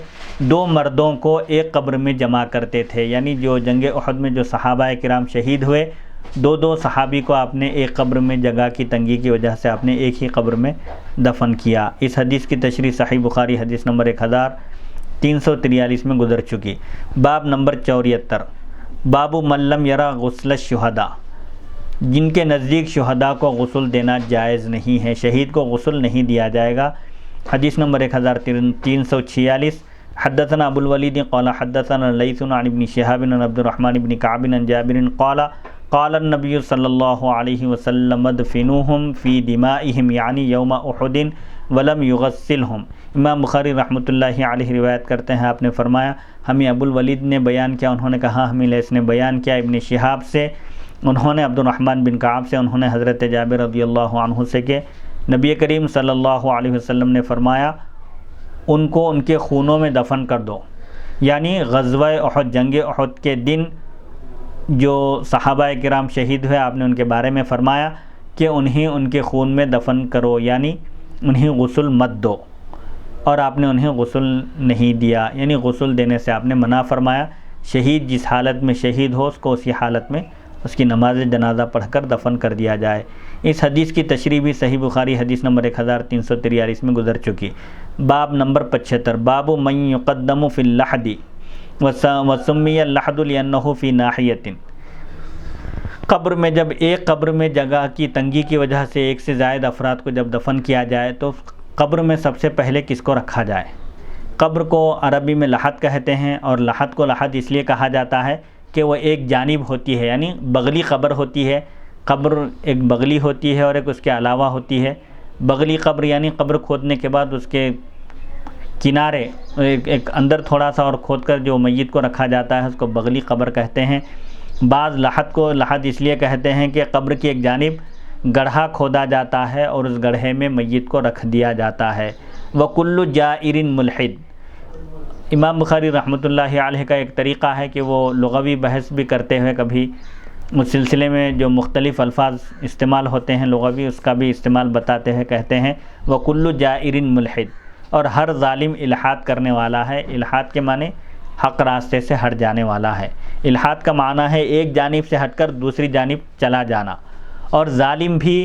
[SPEAKER 1] 2 مردوں کو ایک قبر میں جمع کرتے تھے، یعنی جو جنگ احد میں جو صحابہ کرام شہید ہوئے، 2 صحابی کو آپ نے ایک قبر میں جگہ کی تنگی کی وجہ سے آپ نے ایک ہی قبر میں دفن کیا۔ اس حدیث کی تشریح صحیح بخاری حدیث نمبر 1343 میں گزر چکی۔ باب نمبر 74، باب من لم یرا غسل الشہداء، جن کے نزدیک شہداء کو غسل دینا جائز نہیں ہے، شہید کو غسل نہیں دیا جائے گا۔ حدیث نمبر 1346، حدثنا ابو الولید قال حدثنا لیث عن ابن شہاب عن عبد الرحمن بن کعب عن جابر قال قال النبی صلی اللہ علیہ وسلم ادفنوہم فی دمائہم، یعنی یوم احد ولم یغسلہم۔ امام بخاری رحمۃ اللہ علیہ روایت کرتے ہیں، آپ نے فرمایا، ہمیں ابو الولید نے بیان کیا، انہوں نے کہا، ہمیں لیث نے بیان کیا ابن شہاب سے، انہوں نے عبد الرحمن بن کعب سے، انہوں نے حضرت جابر رضی اللہ عنہ سے کہ نبی کریم صلی اللہ علیہ وسلم نے فرمایا، ان کو ان کے خونوں میں دفن کر دو، یعنی غزوہ احد، جنگ احد کے دن جو صحابہ کرام شہید ہوئے، آپ نے ان کے بارے میں فرمایا کہ انہیں ان کے خون میں دفن کرو، یعنی انہیں غسل مت دو۔ اور آپ نے انہیں غسل نہیں دیا، یعنی غسل دینے سے آپ نے منع فرمایا۔ شہید جس حالت میں شہید ہو اس کو اسی حالت میں اس کی نماز جنازہ پڑھ کر دفن کر دیا جائے۔ اس حدیث کی تشریح بھی صحیح بخاری حدیث نمبر 1343 میں گزر چکی۔ باب نمبر 75، باب من یقدم فی اللحد وسمی اللحد لأنہ فی ناحیۃ۔ قبر میں جب ایک قبر میں جگہ کی تنگی کی وجہ سے ایک سے زائد افراد کو جب دفن کیا جائے تو قبر میں سب سے پہلے کس کو رکھا جائے؟ قبر کو عربی میں لحد کہتے ہیں، اور لحد کو لحد اس لیے کہا جاتا ہے کہ وہ ایک جانب ہوتی ہے، یعنی بغلی قبر ہوتی ہے۔ قبر ایک بغلی ہوتی ہے اور ایک اس کے علاوہ ہوتی ہے۔ بغلی قبر یعنی قبر کھودنے کے بعد اس کے کنارے ایک اندر تھوڑا سا اور کھود کر جو میت کو رکھا جاتا ہے اس کو بغلی قبر کہتے ہیں۔ بعض لحد کو لحد اس لیے کہتے ہیں کہ قبر کی ایک جانب گڑھا کھودا جاتا ہے اور اس گڑھے میں میت کو رکھ دیا جاتا ہے۔ وَكُلُّ جَائِرٍ مُلْحِد۔ امام بخاری رحمۃ اللہ علیہ کا ایک طریقہ ہے کہ وہ لغوی بحث بھی کرتے ہوئے کبھی اس سلسلے میں جو مختلف الفاظ استعمال ہوتے ہیں لغوی اس کا بھی استعمال بتاتے ہوئے کہتے ہیں وَكُلُّ جَائِرٍ مُلْحِد، اور ہر ظالم الحاد کرنے والا ہے۔ الحاد کے معنی حق راستے سے ہٹ جانے والا ہے۔ الحاد کا معنی ہے ایک جانب سے ہٹ کر دوسری جانب چلا جانا، اور ظالم بھی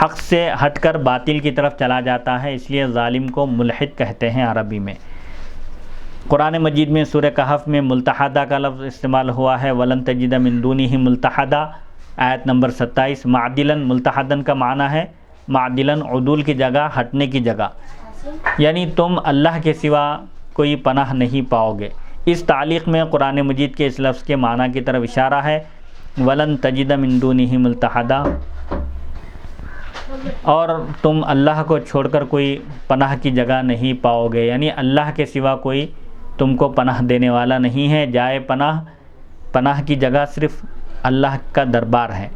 [SPEAKER 1] حق سے ہٹ کر باطل کی طرف چلا جاتا ہے، اس لیے ظالم کو ملحد کہتے ہیں عربی میں۔ قرآن مجید میں سورہ کہف میں ملتحدہ کا لفظ استعمال ہوا ہے، وَلَن تَجِدَ مِن دُونِهِ مُلْتَحَدًا، آیت نمبر 27۔ معدلاً، ملتحدن کا معنی ہے معدلاً عدول کی جگہ، ہٹنے کی جگہ، یعنی تم اللہ کے سوا کوئی پناہ نہیں پاؤ گے۔ اس تعلیق میں قرآن مجید کے اس لفظ کے معنی کی طرف اشارہ ہے، وَلَن تَجِدَ مِن دُونِهِ مُلْتَحَدًا، اور تم اللہ کو چھوڑ کر کوئی پناہ کی جگہ نہیں پاؤ گے، یعنی اللہ کے سوا کوئی تم کو پناہ دینے والا نہیں ہے۔ جائے پناہ کی جگہ صرف اللہ کا دربار ہے۔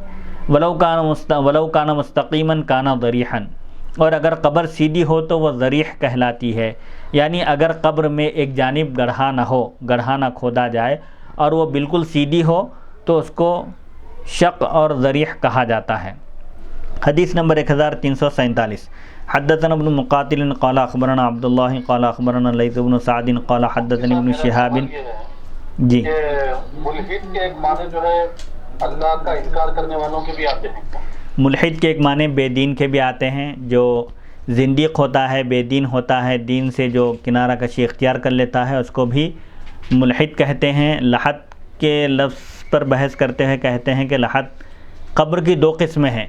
[SPEAKER 1] وَلَوْ كَانَ مُسْتَقِيمًا كَانَ ضَرِيحًا، اور اگر قبر سیدھی ہو تو وہ ضریح کہلاتی ہے، یعنی اگر قبر میں ایک جانب گڑھا نہ ہو، گڑھا نہ کھودا جائے اور وہ بالکل سیدھی ہو تو اس کو شق اور ضریح کہا جاتا ہے۔ حدیث نمبر 1347، حدثنا ابن مقاتل قال اخبرنا عبد اللہ قال اخبرنا لیث بن سعد قال حدثني ابن شہاب۔ جی،
[SPEAKER 2] ملحد کے ایک معنی جو ہے اللہ کا انکار کرنے والوں کے بھی آتے ہیں۔
[SPEAKER 1] ملحد کے ایک معنی بے دین کے بھی آتے ہیں، جو زندیق ہوتا ہے، بے دین ہوتا ہے، دین سے جو کنارہ کشی اختیار کر لیتا ہے اس کو بھی ملحد کہتے ہیں۔ لحد کے لفظ پر بحث کرتے ہوئے کہتے ہیں کہ لحد قبر کی دو قسمیں ہیں،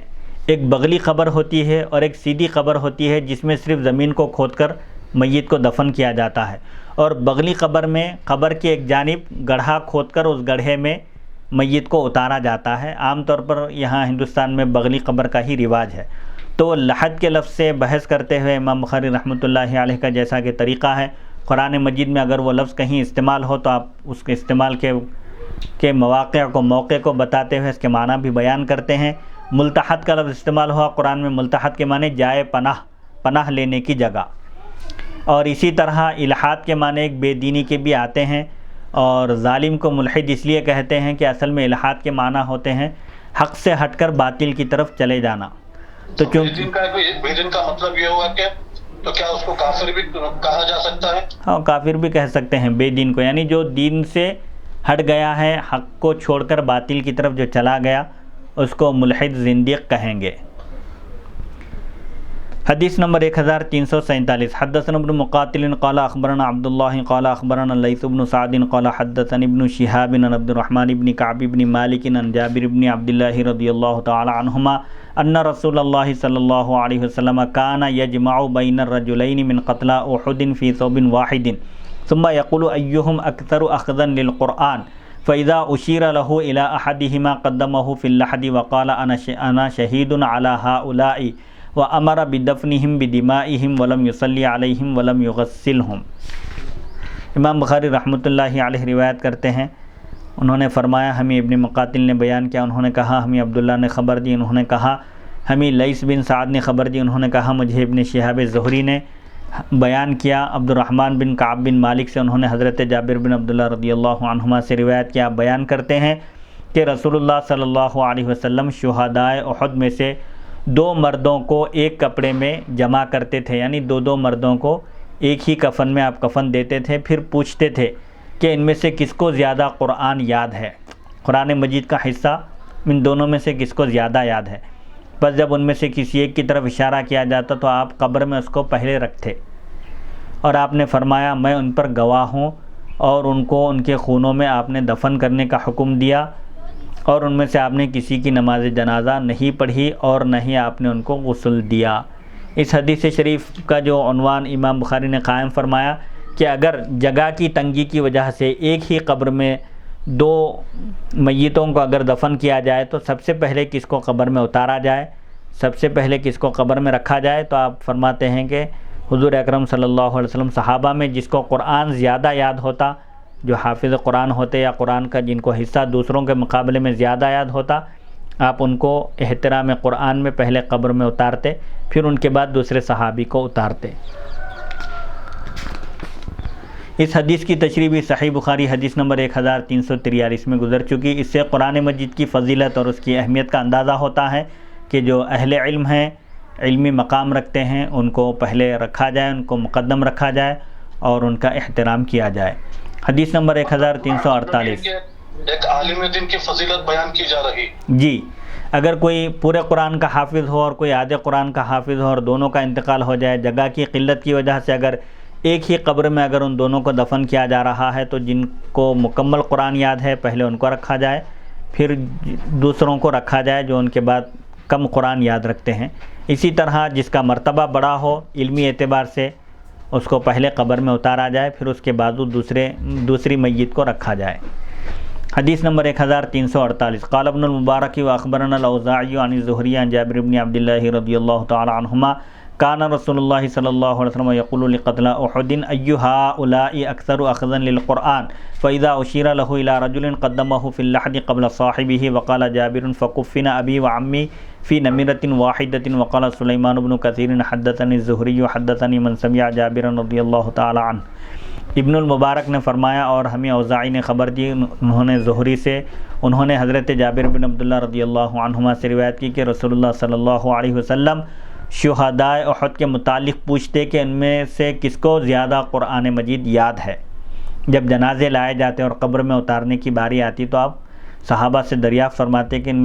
[SPEAKER 1] ایک بغلی قبر ہوتی ہے اور ایک سیدھی قبر ہوتی ہے جس میں صرف زمین کو کھود کر میت کو دفن کیا جاتا ہے، اور بغلی قبر میں قبر کی ایک جانب گڑھا کھود کر اس گڑھے میں میت کو اتارا جاتا ہے۔ عام طور پر یہاں ہندوستان میں بغلی قبر کا ہی رواج ہے۔ تو لحد کے لفظ سے بحث کرتے ہوئے امام بخاری رحمۃ اللہ علیہ کا جیسا کہ طریقہ ہے، قرآن مجید میں اگر وہ لفظ کہیں استعمال ہو تو آپ اس کے استعمال کے مواقع کو موقع کو بتاتے ہوئے اس کے معنی بھی بیان کرتے ہیں۔ ملتحد کا لفظ استعمال ہوا قرآن میں، ملتحد کے معنی جائے پناہ لینے کی جگہ، اور اسی طرح الحاد کے معنی ایک بے دینی کے بھی آتے ہیں، اور ظالم کو ملحد اس لیے کہتے ہیں کہ اصل میں الحاد کے معنی ہوتے ہیں حق سے ہٹ کر باطل کی طرف چلے جانا۔ تو
[SPEAKER 2] بے دین کا مطلب یہ ہوا کہ تو کیا اس کو کافر بھی کہا جا سکتا ہے؟
[SPEAKER 1] ہاں، کافر بھی کہہ سکتے ہیں بے دین کو، یعنی جو دین سے ہٹ گیا ہے، حق کو چھوڑ کر باطل کی طرف جو چلا گیا اس کو ملحد زندیق کہیں گے۔ حدیث نمبر 1347، حدثنا ابن مقاتل قال اخبرنا عبد اللہ قال اخبرنا لیث بن سعد قال حدثني ابن شهاب عن عبد الرحمن بن كعب بن مالك عن جابر بن عبد الله رضي الله تعالى عنهما ان رسول الله صلی اللہ علیہ وسلم كان يجمع بين الرجلين من قتلى احد في ثوب واحد ثم يقول ايهم اكثر اخذا للقرآن فاذا اشير له الى احدهما قدمه في اللحد وقال انا شهيد على هؤلاء وَأَمَرَ بِدَفْنِهِمْ بِدِمَائِهِمْ وَلَمْ يُصَلِّ عَلَيْهِمْ وَلَمْ يُغَسِّلْهُمْ۔ امام بخاری رحمۃ اللہ علیہ روایت کرتے ہیں، انہوں نے فرمایا ہمیں ابن مقاتل نے بیان کیا، انہوں نے کہا ہمیں عبداللہ نے خبر دی، انہوں نے کہا ہمیں لیث بن سعد نے خبر دی، انہوں نے کہا مجھے ابن شہاب زہری نے بیان کیا عبد الرحمن بن کعب بن مالک سے، انہوں نے حضرت جابر بن عبداللہ رضی اللہ عنہما سے روایت کیا، بیان کرتے ہیں کہ رسول اللہ صلی اللہ علیہ وسلم شہدائے احد میں سے 2 مردوں کو ایک کپڑے میں جمع کرتے تھے، یعنی 2 مردوں کو ایک ہی کفن میں آپ کفن دیتے تھے، پھر پوچھتے تھے کہ ان میں سے کس کو زیادہ قرآن یاد ہے، قرآن مجید کا حصہ ان دونوں میں سے کس کو زیادہ یاد ہے۔ بس جب ان میں سے کسی ایک کی طرف اشارہ کیا جاتا تو آپ قبر میں اس کو پہلے رکھتے، اور آپ نے فرمایا میں ان پر گواہ ہوں، اور ان کو ان کے خونوں میں آپ نے دفن کرنے کا حکم دیا، اور ان میں سے آپ نے کسی کی نماز جنازہ نہیں پڑھی اور نہ ہی آپ نے ان کو غسل دیا۔ اس حدیث شریف کا جو عنوان امام بخاری نے قائم فرمایا کہ اگر جگہ کی تنگی کی وجہ سے ایک ہی قبر میں دو میتوں کو اگر دفن کیا جائے تو سب سے پہلے کس کو قبر میں اتارا جائے، سب سے پہلے کس کو قبر میں رکھا جائے، تو آپ فرماتے ہیں کہ حضور اکرم صلی اللہ علیہ وسلم صحابہ میں جس کو قرآن زیادہ یاد ہوتا، جو حافظ قرآن ہوتے یا قرآن کا جن کو حصہ دوسروں کے مقابلے میں زیادہ یاد ہوتا، آپ ان کو احترام قرآن میں پہلے قبر میں اتارتے، پھر ان کے بعد دوسرے صحابی کو اتارتے۔ اس حدیث کی تشریح بھی صحیح بخاری حدیث نمبر 1343 میں گزر چکی۔ اس سے قرآن مجید کی فضیلت اور اس کی اہمیت کا اندازہ ہوتا ہے کہ جو اہل علم ہیں، علمی مقام رکھتے ہیں، ان کو پہلے رکھا جائے، ان کو مقدم رکھا جائے اور ان کا احترام کیا جائے۔ حدیث نمبر 1348۔
[SPEAKER 2] ایک عالم دین کی فضیلت بیان کی جا رہی۔
[SPEAKER 1] جی، اگر کوئی پورے قرآن کا حافظ ہو اور کوئی آدھے قرآن کا حافظ ہو اور دونوں کا انتقال ہو جائے، جگہ کی قلت کی وجہ سے اگر ایک ہی قبر میں اگر ان دونوں کو دفن کیا جا رہا ہے تو جن کو مکمل قرآن یاد ہے پہلے ان کو رکھا جائے، پھر دوسروں کو رکھا جائے جو ان کے بعد کم قرآن یاد رکھتے ہیں۔ اسی طرح جس کا مرتبہ بڑا ہو علمی اعتبار سے اس کو پہلے قبر میں اتارا جائے، پھر اس کے بعد دوسری میت کو رکھا جائے۔ حدیث نمبر 1348۔ قال ابن المبارک واخبرنا الاوزاعی عن الزہری عن جابر بن عبد اللہ رضی اللہ تعالی عنہما کان رسول اللہ صلی اللہ علیہ وسلم یقول لقتلى احد ای هؤلاء اکثر اخذا للقرآن فاذا اشیر له الى رجل قدمه في اللحد قبل صاحبه وقال جابر فكفن ابي وعمي في نمرة واحدة وقال سليمان بن كثير حدثني الزهري حدثني من سمع جابر رضی اللہ تعالی عنہ۔ ابن المبارک نے فرمایا اور ہمیں اوزاعی نے خبر دی، انہوں نے زہری سے، انہوں نے حضرت جابر بن عبداللہ رضی اللہ عنہما سے روایت کی کہ رسول اللہ صلی اللہ علیہ وسلم شہدائے احد کے متعلق پوچھتے کہ ان میں سے کس کو زیادہ قرآن مجید یاد ہے۔ جب جنازے لائے جاتے اور قبر میں اتارنے کی باری آتی تو آپ صحابہ سے دریافت فرماتے کہ ان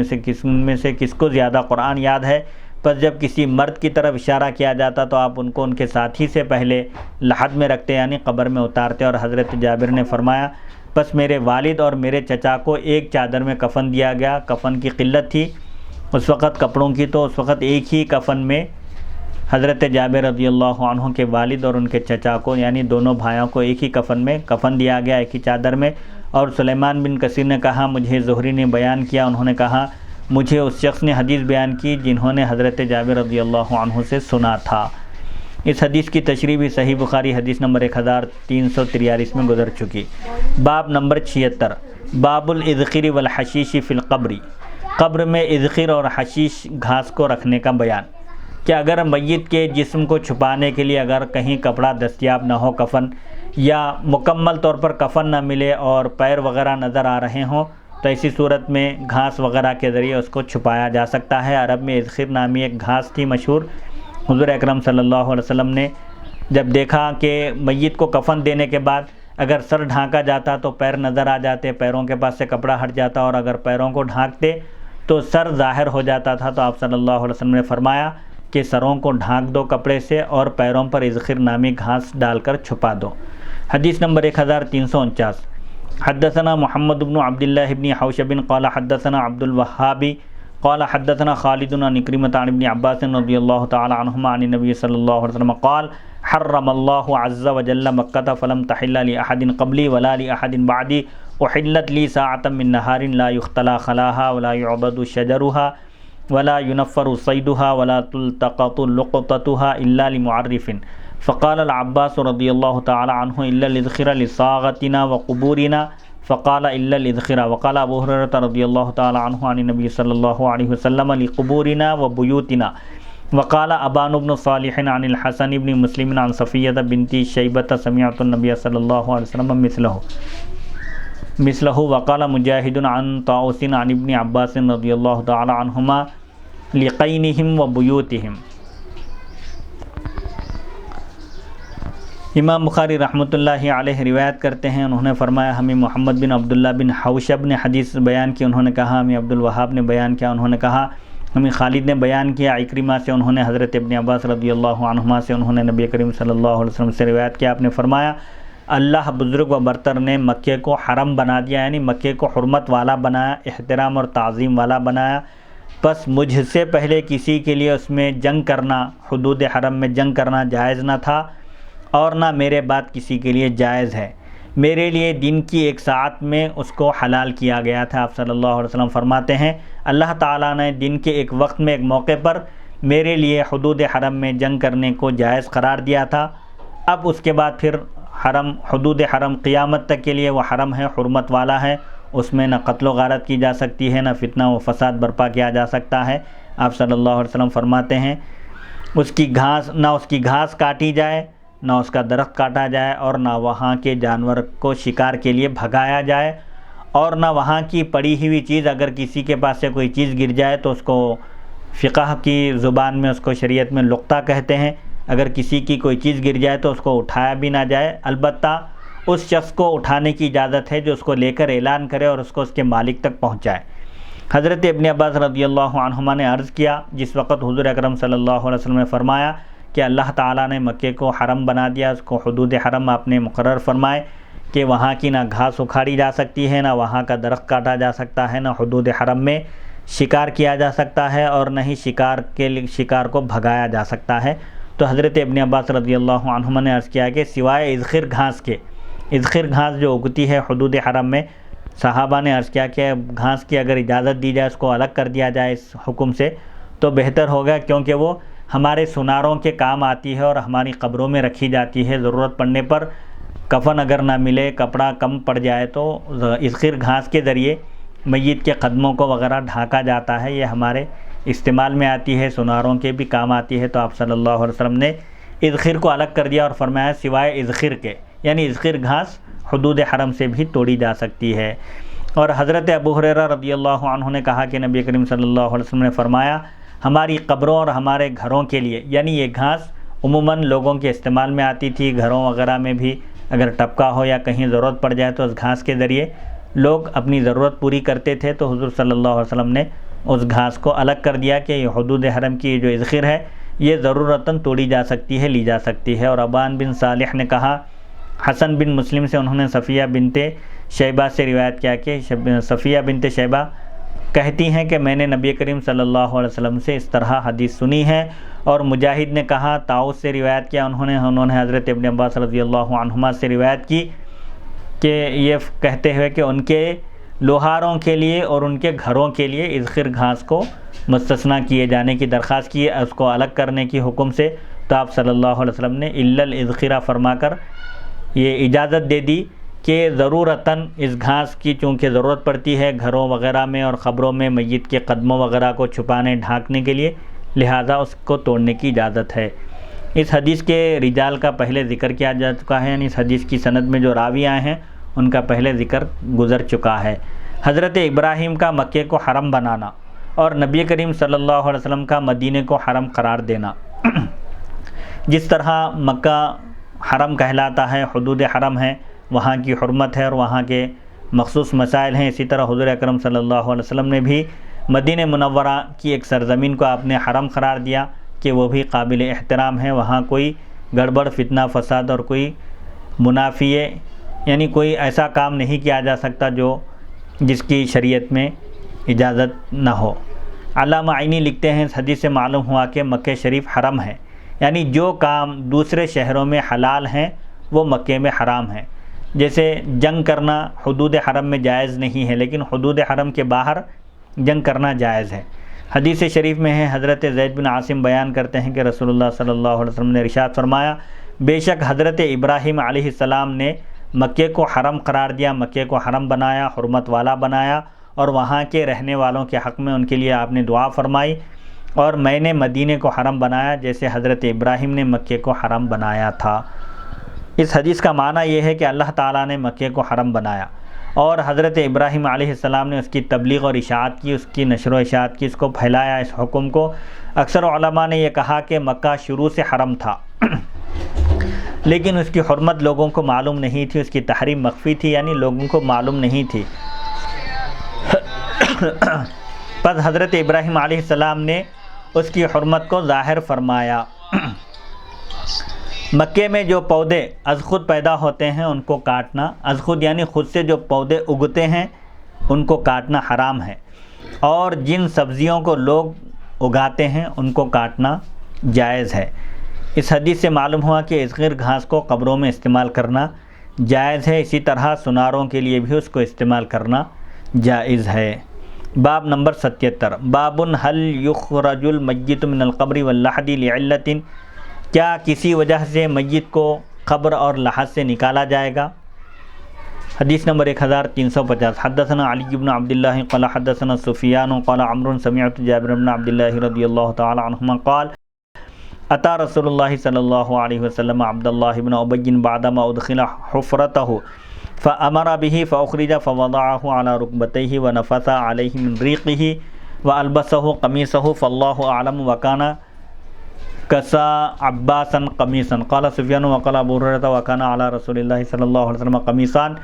[SPEAKER 1] میں سے کس کو زیادہ قرآن یاد ہے۔ پس جب کسی مرد کی طرف اشارہ کیا جاتا تو آپ ان کو ان کے ساتھی سے پہلے لحد میں رکھتے یعنی قبر میں اتارتے، اور حضرت جابر نے فرمایا پس میرے والد اور میرے چچا کو ایک چادر میں کفن دیا گیا۔ کفن کی قلت تھی اس وقت کپڑوں کی، تو اس وقت ایک ہی کفن میں حضرت جابر رضی اللہ عنہ کے والد اور ان کے چچا کو یعنی دونوں بھائیوں کو ایک ہی کفن میں کفن دیا گیا، ایک ہی چادر میں۔ اور سلیمان بن کثیر نے کہا مجھے زہری نے بیان کیا، انہوں نے کہا مجھے اس شخص نے حدیث بیان کی جنہوں نے حضرت جابر رضی اللہ عنہ سے سنا تھا۔ اس حدیث کی تشریح بھی صحیح بخاری حدیث نمبر 1343 میں گزر چکی۔ باب نمبر 76۔ باب الاذخر والحشیش فی القبر۔ قبر میں اذخر اور حشیش گھاس کو رکھنے کا بیان کہ اگر میت کے جسم کو چھپانے کے لیے اگر کہیں کپڑا دستیاب نہ ہو، کفن یا مکمل طور پر کفن نہ ملے اور پیر وغیرہ نظر آ رہے ہوں تو ایسی صورت میں گھاس وغیرہ کے ذریعے اس کو چھپایا جا سکتا ہے۔ عرب میں اذخر نامی ایک گھاس تھی مشہور۔ حضور اکرم صلی اللہ علیہ وسلم نے جب دیکھا کہ میت کو کفن دینے کے بعد اگر سر ڈھانکا جاتا تو پیر نظر آ جاتے، پیروں کے پاس سے کپڑا ہٹ جاتا، اور اگر پیروں کو ڈھانکتے تو سر ظاہر ہو جاتا تھا، تو آپ صلی اللہ علیہ وسلم نے فرمایا کہ سروں کو ڈھانک دو کپڑے سے اور پیروں پر اذخر نامی گھاس ڈال کر چھپا دو۔ حدیث نمبر 1349۔ حدثنا محمد بن عبداللہ بن حوشب قال حدثنا عبد الوهاب قال حدثنا خالد عن عكرمة عن ابن عباس رضي الله تعالى عنهما عن النبي صلى الله عليه وسلم قال حرم الله عز وجل مكة فلم تحل لأحد قبلي ولا لأحد بعدي أحلت لي ساعة من نهار لا يختلى خلاها ولا يعبد شجرها ولا ينفر صيدها ولا تلتقط لقطتها إلا لمعرف فقال العباس رضي الله تعالى عنه إلا الإذخر لصاغتنا وقبورنا فقال إلا الإذخر وقال أبو هريرة رضي الله تعالى عنه عن النبي صلى الله عليه وسلم لقبورنا وبيوتنا وقال أبان بن صالح عن الحسن بن مسلم عن صفية بنت شيبة سمعت النبي صلى الله عليه وسلم مثله وقال مجاهد عن طاووس عن ابن عباس رضي الله تعالى عنهما لقينهم وبيوتهم۔ امام بخاری رحمۃ اللہ علیہ روایت کرتے ہیں، انہوں نے فرمایا ہمیں محمد بن عبداللہ بن حوشب نے حدیث بیان کی، انہوں نے کہا ہمیں عبد الوہاب نے بیان کیا، انہوں نے کہا ہمیں خالد نے بیان کیا اکرمہ سے، انہوں نے حضرت ابن عباس رضی اللہ عنہما سے، انہوں نے نبی کریم صلی اللہ علیہ وسلم سے روایت کیا، آپ نے فرمایا اللہ بزرگ و برتر نے مکے کو حرم بنا دیا، یعنی مکے کو حرمت والا بنایا، احترام اور تعظیم والا بنایا، بس مجھ سے پہلے کسی کے لیے اس میں جنگ کرنا، حدود حرم میں جنگ کرنا جائز نہ تھا، اور نہ میرے بعد کسی کے لیے جائز ہے، میرے لیے دن کی ایک ساعت میں اس کو حلال کیا گیا تھا۔ آپ صلی اللہ علیہ وسلم فرماتے ہیں اللہ تعالیٰ نے دن کے ایک وقت میں ایک موقع پر میرے لیے حدود حرم میں جنگ کرنے کو جائز قرار دیا تھا، اب اس کے بعد پھر حدود حرم قیامت تک کے لیے وہ حرم ہے، حرمت والا ہے، اس میں نہ قتل و غارت کی جا سکتی ہے، نہ فتنہ و فساد برپا کیا جا سکتا ہے۔ آپ صلی اللہ علیہ وسلم فرماتے ہیں اس کی گھاس کاٹی جائے، نہ اس کا درخت کاٹا جائے، اور نہ وہاں کے جانور کو شکار کے لیے بھگایا جائے، اور نہ وہاں کی پڑی ہوئی چیز، اگر کسی کے پاس سے کوئی چیز گر جائے تو اس کو فقہ کی زبان میں اس کو شریعت میں لقطہ کہتے ہیں، اگر کسی کی کوئی چیز گر جائے تو اس کو اٹھایا بھی نہ جائے، البتہ اس شخص کو اٹھانے کی اجازت ہے جو اس کو لے کر اعلان کرے اور اس کو اس کے مالک تک پہنچائے۔ حضرت ابن عباس رضی اللہ عنہما نے عرض کیا جس وقت حضور اکرم صلی اللہ علیہ وسلم نے فرمایا کہ اللہ تعالیٰ نے مکے کو حرم بنا دیا، اس کو حدود حرم آپ نے مقرر فرمائے کہ وہاں کی نہ گھاس اکھاڑی جا سکتی ہے، نہ وہاں کا درخت کاٹا جا سکتا ہے، نہ حدود حرم میں شکار کیا جا سکتا ہے، اور نہ ہی شکار کو بھگایا جا سکتا ہے۔ تو حضرت ابن عباس رضی اللہ عنہما نے عرض کیا کہ سوائے اذخر گھاس کے، اذخر گھاس جو اگتی ہے حدود حرم میں، صحابہ نے عرض کیا کہ گھاس کی اگر اجازت دی جائے، اس کو الگ کر دیا جائے اس حکم سے تو بہتر ہوگا، کیونکہ وہ ہمارے سوناروں کے کام آتی ہے اور ہماری قبروں میں رکھی جاتی ہے، ضرورت پڑنے پر کفن اگر نہ ملے، کپڑا کم پڑ جائے تو اذخر گھاس کے ذریعے میت کے قدموں کو وغیرہ ڈھانکا جاتا ہے، یہ ہمارے استعمال میں آتی ہے، سوناروں کے بھی کام آتی ہے۔ تو آپ صلی اللہ علیہ وسلم نے اذخر کو الگ کر دیا اور فرمایا سوائے اذخر کے، یعنی اذخر گھاس حدود حرم سے بھی توڑی جا سکتی ہے۔ اور حضرت ابو ہریرہ رضی اللہ عنہ نے کہا کہ نبی کریم صلی اللہ علیہ وسلم نے فرمایا ہماری قبروں اور ہمارے گھروں کے لیے، یعنی یہ گھاس عموماً لوگوں کے استعمال میں آتی تھی، گھروں وغیرہ میں بھی اگر ٹپکا ہو یا کہیں ضرورت پڑ جائے تو اس گھاس کے ذریعے لوگ اپنی ضرورت پوری کرتے تھے، تو حضور صلی اللہ علیہ وسلم نے اس گھاس کو الگ کر دیا کہ یہ حدود حرم کی جو اذخر ہے یہ ضرورتاً توڑی جا سکتی ہے، لی جا سکتی ہے۔ اور ابان بن صالح نے کہا حسن بن مسلم سے، انہوں نے صفیہ بنت شیبہ سے روایت کیا کہ صفیہ بنت شیبہ کہتی ہیں کہ میں نے نبی کریم صلی اللہ علیہ وسلم سے اس طرح حدیث سنی ہے۔ اور مجاہد نے کہا طاؤس سے روایت کیا، انہوں نے حضرت ابن عباس رضی اللہ عنہما سے روایت کی کہ یہ کہتے ہوئے کہ ان کے لوہاروں کے لیے اور ان کے گھروں کے لیے اذخر گھاس کو مستثنیٰ کیے جانے کی درخواست کی، اس کو الگ کرنے کی حکم سے، تو آپ صلی اللہ علیہ وسلم نے الا الاذخرہ فرما کر یہ اجازت دے دی کہ ضرورتاً اس گھاس کی چونکہ ضرورت پڑتی ہے گھروں وغیرہ میں اور قبروں میں میت کے قدموں وغیرہ کو چھپانے ڈھانکنے کے لیے، لہذا اس کو توڑنے کی اجازت ہے۔ اس حدیث کے رجال کا پہلے ذکر کیا جا چکا ہے، یعنی اس حدیث کی سند میں جو راوی آئے ہیں ان کا پہلے ذکر گزر چکا ہے۔ حضرت ابراہیم کا مکے کو حرم بنانا اور نبی کریم صلی اللہ علیہ وسلم کا مدینے کو حرم قرار دینا، جس طرح مکہ حرم کہلاتا ہے، حدود حرم ہے، وہاں کی حرمت ہے اور وہاں کے مخصوص مسائل ہیں، اسی طرح حضور اکرم صلی اللہ علیہ وسلم نے بھی مدینہ منورہ کی ایک سرزمین کو آپ نے حرم قرار دیا کہ وہ بھی قابل احترام ہے، وہاں کوئی گڑبڑ فتنہ فساد اور کوئی منافیے یعنی کوئی ایسا کام نہیں کیا جا سکتا جس کی شریعت میں اجازت نہ ہو۔ علامہ عینی لکھتے ہیں اس حدیث سے معلوم ہوا کہ مکہ شریف حرم ہے، یعنی جو کام دوسرے شہروں میں حلال ہیں وہ مکے میں حرام ہیں، جیسے جنگ کرنا حدود حرم میں جائز نہیں ہے لیکن حدود حرم کے باہر جنگ کرنا جائز ہے۔ حدیث شریف میں ہے، حضرت زید بن عاصم بیان کرتے ہیں کہ رسول اللہ صلی اللہ علیہ وسلم نے ارشاد فرمایا بے شک حضرت ابراہیم علیہ السلام نے مکے کو حرم قرار دیا، مکے کو حرم بنایا، حرمت والا بنایا، اور وہاں کے رہنے والوں کے حق میں ان کے لیے آپ نے دعا فرمائی، اور میں نے مدینے کو حرم بنایا جیسے حضرت ابراہیم نے مکے کو حرم بنایا تھا۔ اس حدیث کا معنی یہ ہے کہ اللہ تعالیٰ نے مکے کو حرم بنایا اور حضرت ابراہیم علیہ السلام نے اس کی تبلیغ اور اشاعت کی، اس کی نشر و اشاعت کی، اس کو پھیلایا اس حکم کو۔ اکثر علماء نے یہ کہا کہ مکہ شروع سے حرم تھا، لیکن اس کی حرمت لوگوں کو معلوم نہیں تھی، اس کی تحریم مخفی تھی، یعنی لوگوں کو معلوم نہیں تھی۔ پس حضرت ابراہیم علیہ السلام نے اس کی حرمت کو ظاہر فرمایا۔ مکے میں جو پودے از خود پیدا ہوتے ہیں ان کو کاٹنا، از خود یعنی خود سے جو پودے اگتے ہیں ان کو کاٹنا حرام ہے، اور جن سبزیوں کو لوگ اگاتے ہیں ان کو کاٹنا جائز ہے۔ اس حدیث سے معلوم ہوا کہ اصغر گھاس کو قبروں میں استعمال کرنا جائز ہے، اسی طرح سناروں کے لیے بھی اس کو استعمال کرنا جائز ہے۔ باب نمبر 77، باب هل یخرج المیت من القبر واللحد لعلت، کیا کسی وجہ سے میت کو قبر اور لحد سے نکالا جائے گا؟ حدیث نمبر 1350، حدثنا علی بن عبداللہ قال حدثنا سفیان قال عمرو سمعت جابر بن عبداللہ رضی اللہ تعالی عنہما قال اتى رسول اللہ صلی اللہ علیہ وسلم عبداللہ بن ابی بعدما ادخل حفرته فامر به فاخرج فوضعه على ركبتيه ونفث عليه من ريقه والبسه قميصه فالله اعلم وكان كسى عباسا قميصا قال سفيان وقال ابو هريره وكان على رسول الله صلى الله عليه وسلم قميصان